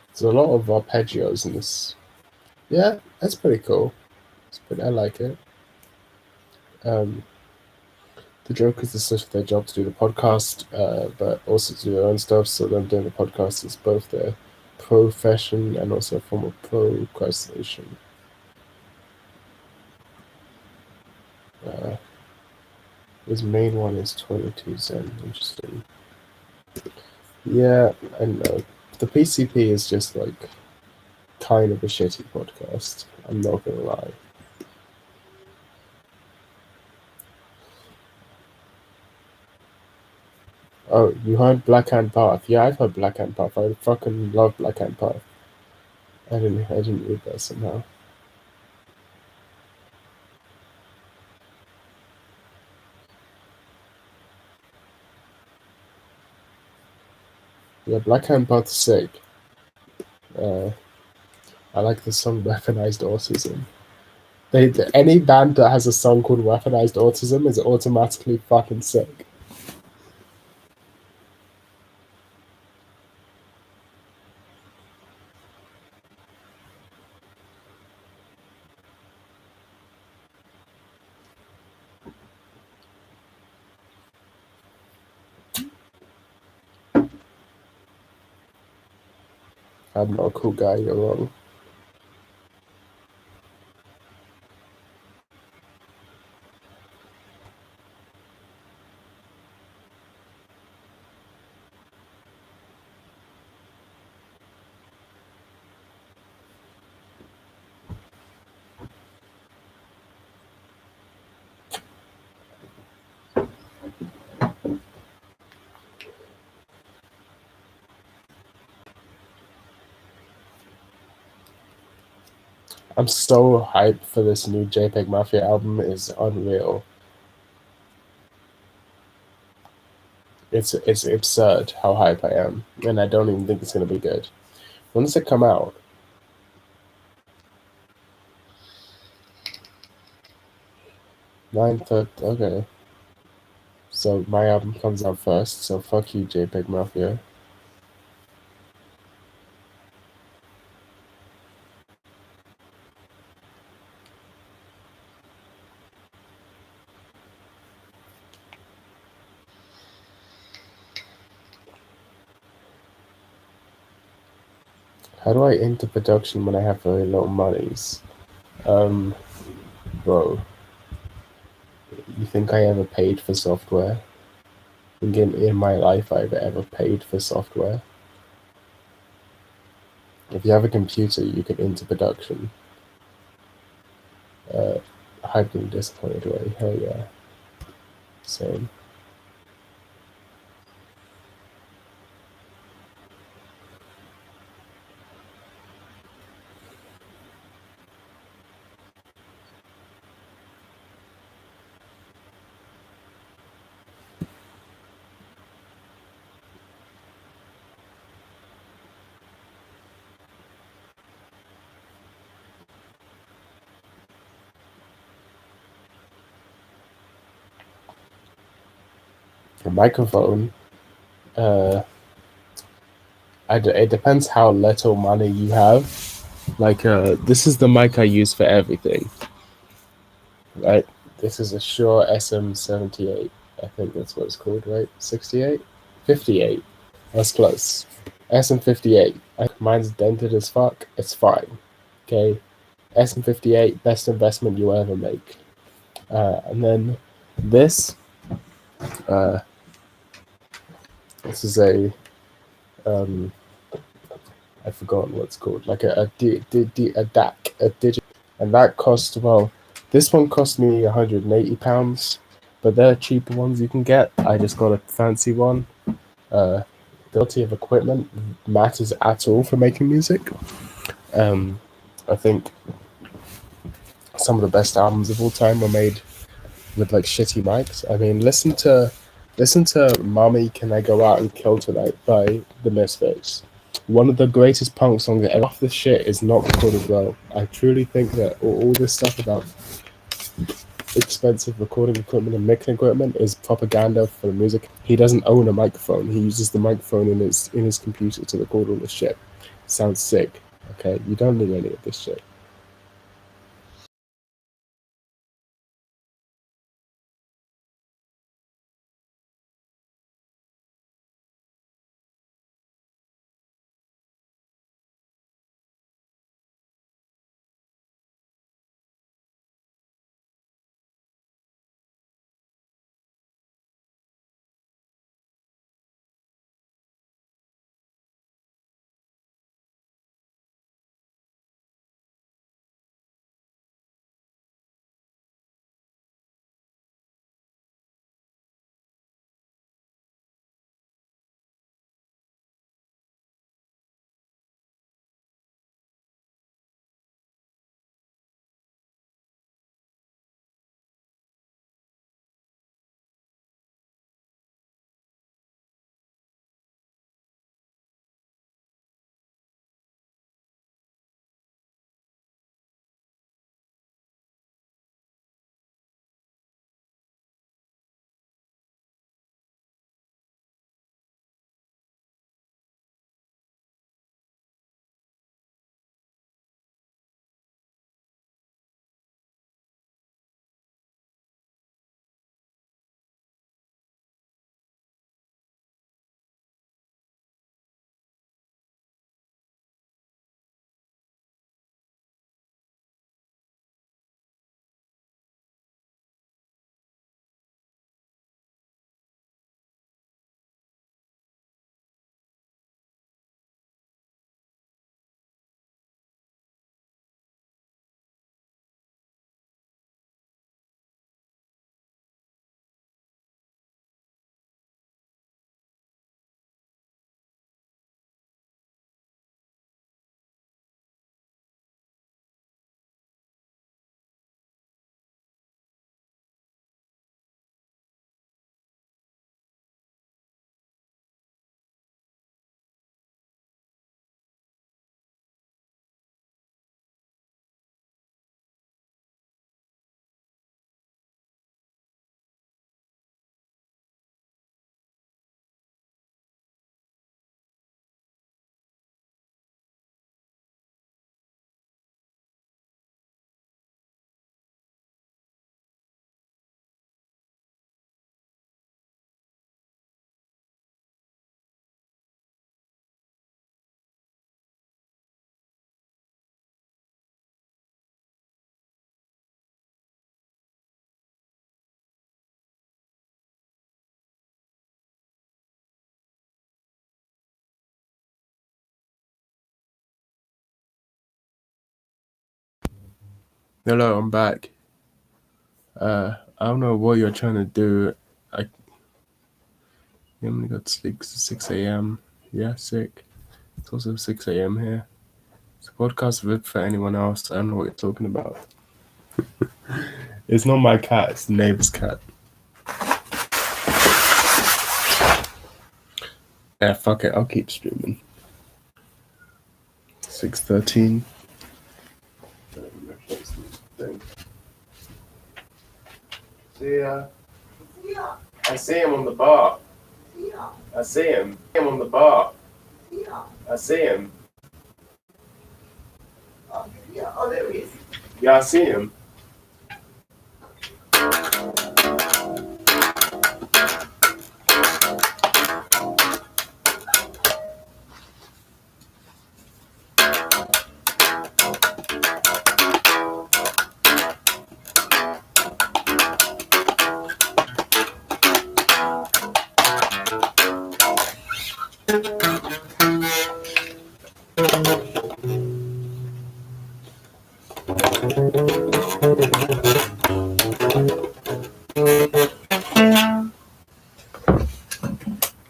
There's a lot of arpeggios in this. Yeah, that's pretty cool. I like it. The Jokers is such their job to do the podcast, but also to do their own stuff. So them doing the podcast is both their profession and also a form of procrastination. His main one is 22 Zen. Interesting. Yeah, I know. The PCP is just like kind of a shitty podcast. I'm not gonna lie. Oh, you heard Black Hand Path? Yeah, I've heard Black Hand Path. I fucking love Black Hand Path. I didn't read that somehow. Yeah, Black Hand Path's sick. I like the song Weaponized Autism. Any band that has a song called Weaponized Autism is automatically fucking sick. I'm not a cool guy, you're wrong. I'm so hyped for this new JPEG Mafia album. It's unreal. It's absurd how hype I am, and I don't even think it's gonna be good. When does it come out? 9th. Okay. So my album comes out first. So fuck you, JPEG Mafia. How do I enter production when I have very low monies? Um, bro, you think I ever paid for software? Think in my life I've ever paid for software? If you have a computer, you can enter production. Hyped in a disappointed way. Hell yeah. Same. A microphone, uh, it depends how little money you have. Like, this is the mic I use for everything, right? This is a Shure SM78. I think that's what it's called, right? 68? 58. That's close. SM58. Mine's dented as fuck. It's fine. Okay. SM58, best investment you'll ever make. And then this, uh, this is a, um, I've forgotten what it's called, like a DAC, a digital, and that cost, well, this one cost me £180, but there are cheaper ones you can get. I just got a fancy one. The quality of equipment matters at all for making music. I think some of the best albums of all time were made with like shitty mics. I mean, listen to "Mommy, Can I Go Out and Kill Tonight" by the Misfits. One of the greatest punk songs ever. Half the shit is not recorded well. I truly think that all this stuff about expensive recording equipment and mixing equipment is propaganda for the music. He doesn't own a microphone. He uses the microphone in his computer to record all this shit. Sounds sick. Okay, you don't need any of this shit. Hello, I'm back. I don't know what you're trying to do. I only got sleep 6 a.m. Yeah, sick. It's also 6 a.m. here. It's a podcast with for anyone else. I don't know what you're talking about. It's not my cat, it's the neighbor's cat. Yeah, fuck it, I'll keep streaming. 6:13. See ya. I see him on the bar. I see him. I'm on the bar. I see him. Oh, there he is. Yeah, I see him.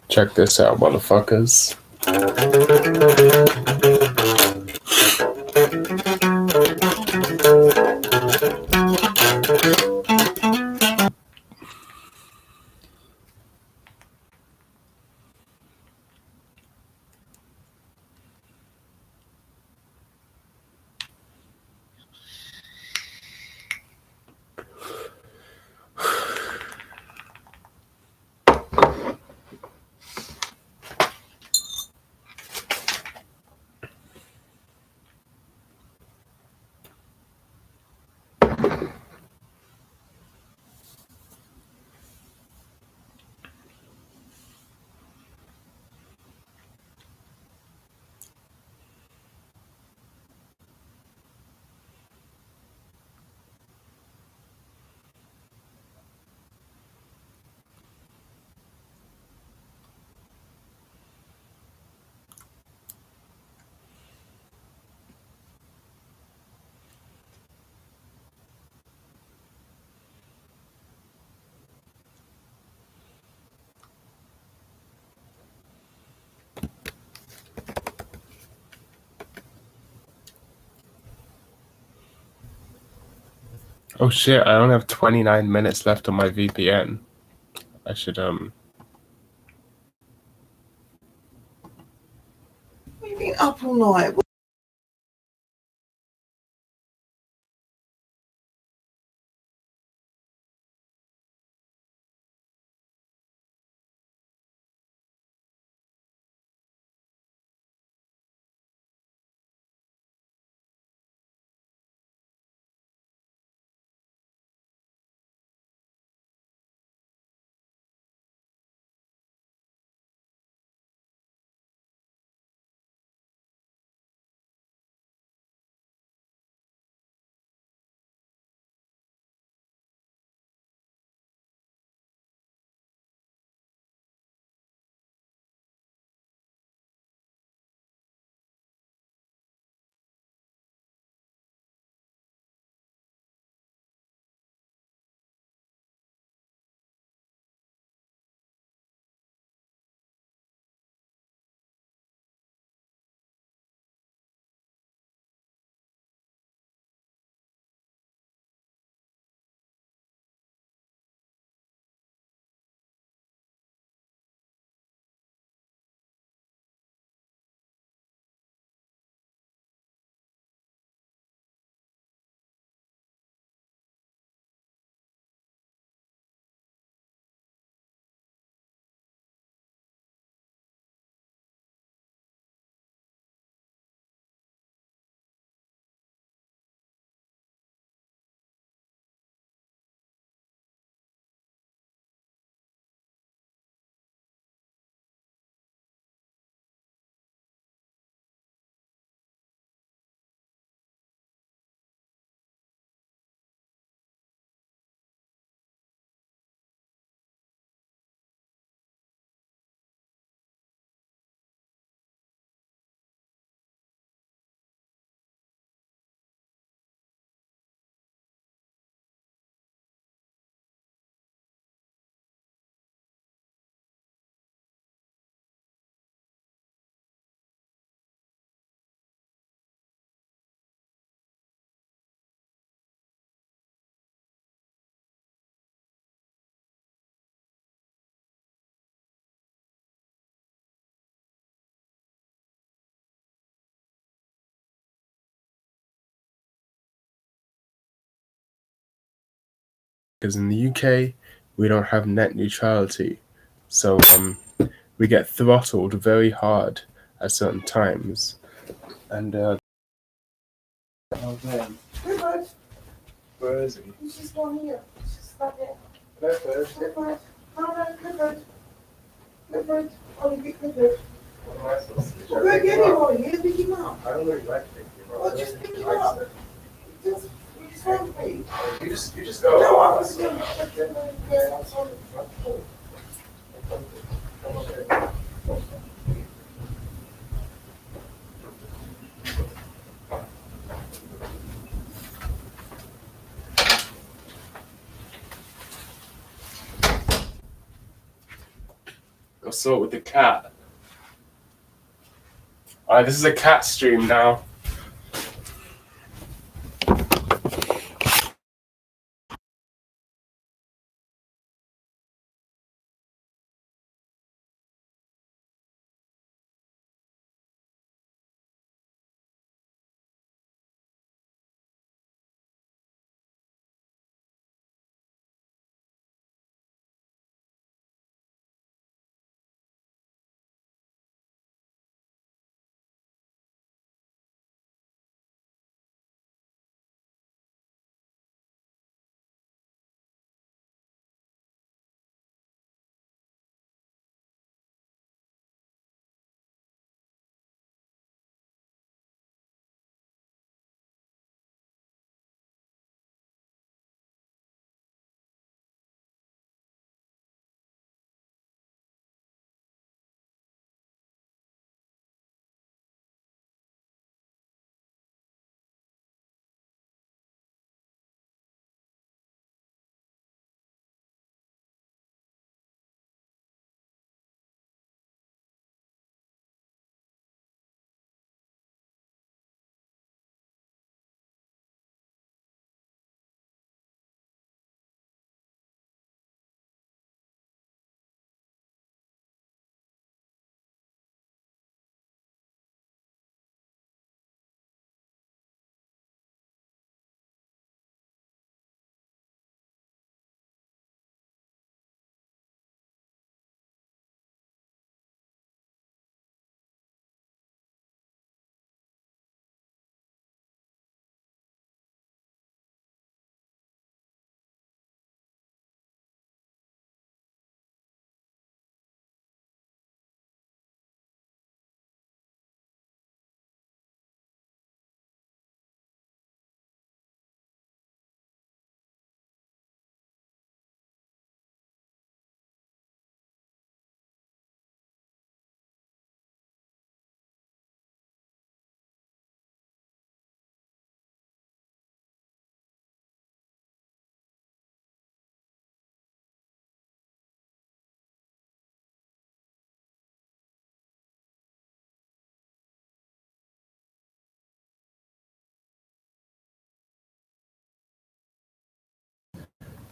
Check this out, motherfuckers. Oh shit, I only have 29 minutes left on my VPN. I should What you been up all night? because in the UK we don't have net neutrality, so we get throttled very hard at certain times, and oh damn, Clifford, where is he? he's just down here. He's just not there. Clifford, Clifford, alright, Clifford. Clifford, oh, you get Clifford. what am I supposed to do? Well, go get him on here, pick him up. I don't really like thinking about Well, just pick him up. Just phone me. You just No, go. I was going to put them outside the front door. Go sort with the cat. Alright, this is a cat stream now.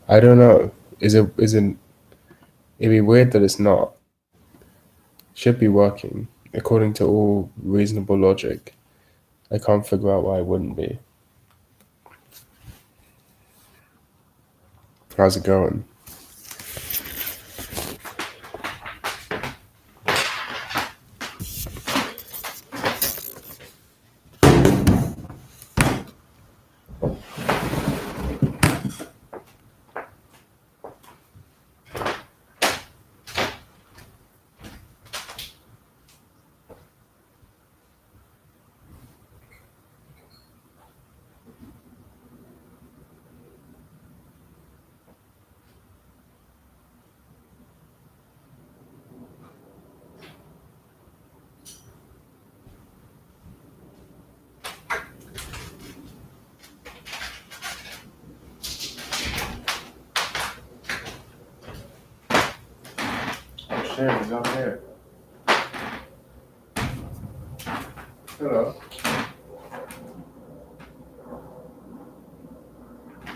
I don't know. It'd be weird that it's not. Should be working, according to all reasonable logic. I can't figure out why it wouldn't be. How's it going? Shit, he's up there. Hello.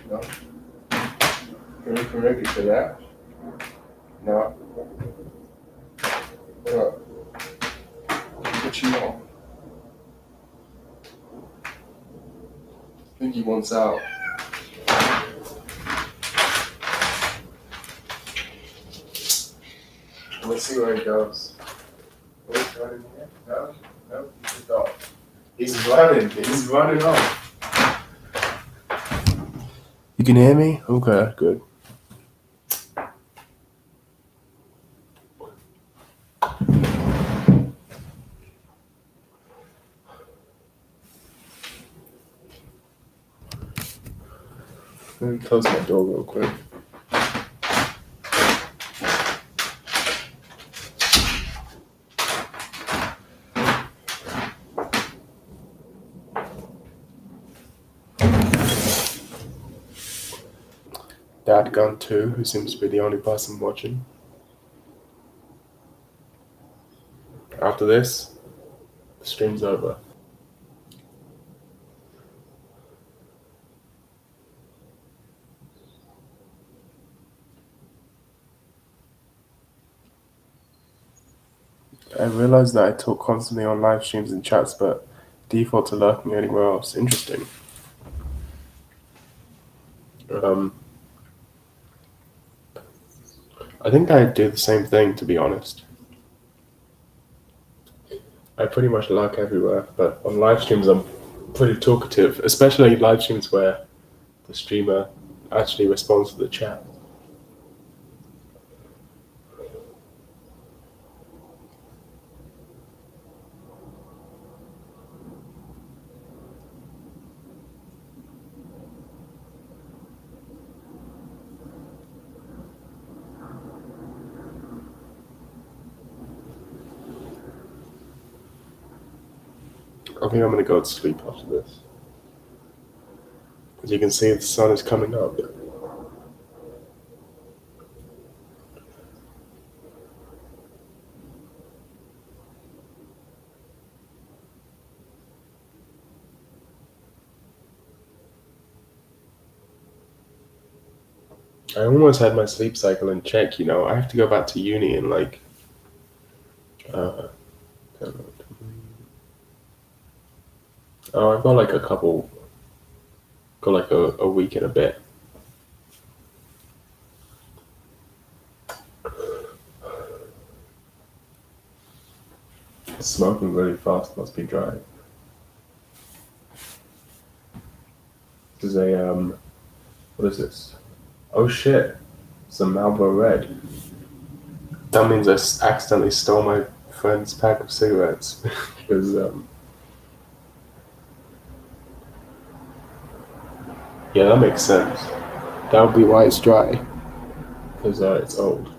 No. Can we connect it to that? No. What up? What you want? I think he wants out. see where he goes. Oh, he's running here? No, he's just off. He's running off. You can hear me? Okay, good. Let me close my door real quick. Dad Gun 2, who seems to be the only person watching. After this, the stream's over. I realized that I talk constantly on live streams and chats, but default to lurking anywhere else. Interesting. I think I do the same thing, to be honest. I pretty much lurk everywhere, but on live streams I'm pretty talkative, especially live streams where the streamer actually responds to the chat. I think I'm gonna go to sleep after this. As you can see, the sun is coming up. I almost had my sleep cycle in check, you know. I have to go back to uni in like I've got like a week and a bit. Smoking really fast must be dry. This is a what is this? Oh shit! It's a Marlboro Red. That means I accidentally stole my friend's pack of cigarettes because yeah, that makes sense. That would be why it's dry, because it's old.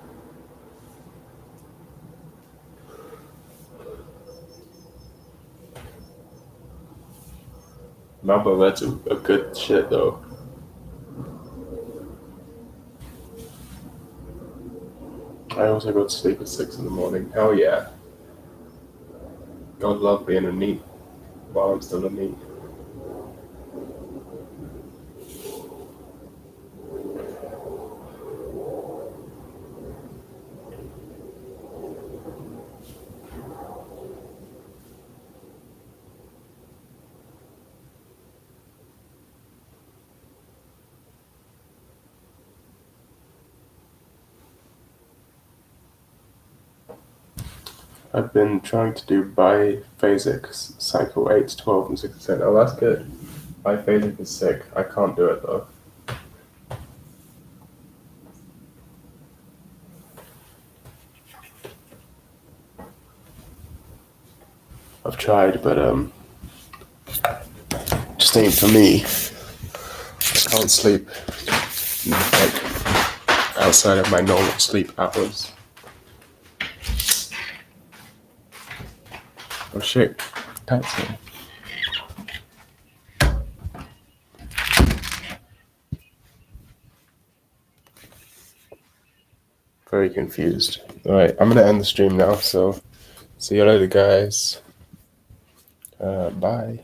Marlboro Red's a good shit though. I also go to sleep at 6 in the morning. Hell yeah. God love being a neat while I'm still a neat. I've been trying to do biphasic cycle 8 to 12 and 6 to 10. Oh, that's good. Biphasic is sick. I can't do it though. I've tried, but just ain't for me. I can't sleep like outside of my normal sleep hours. Oh shit, taxi. Very confused. Alright, I'm gonna end the stream now, so see you later guys. Bye.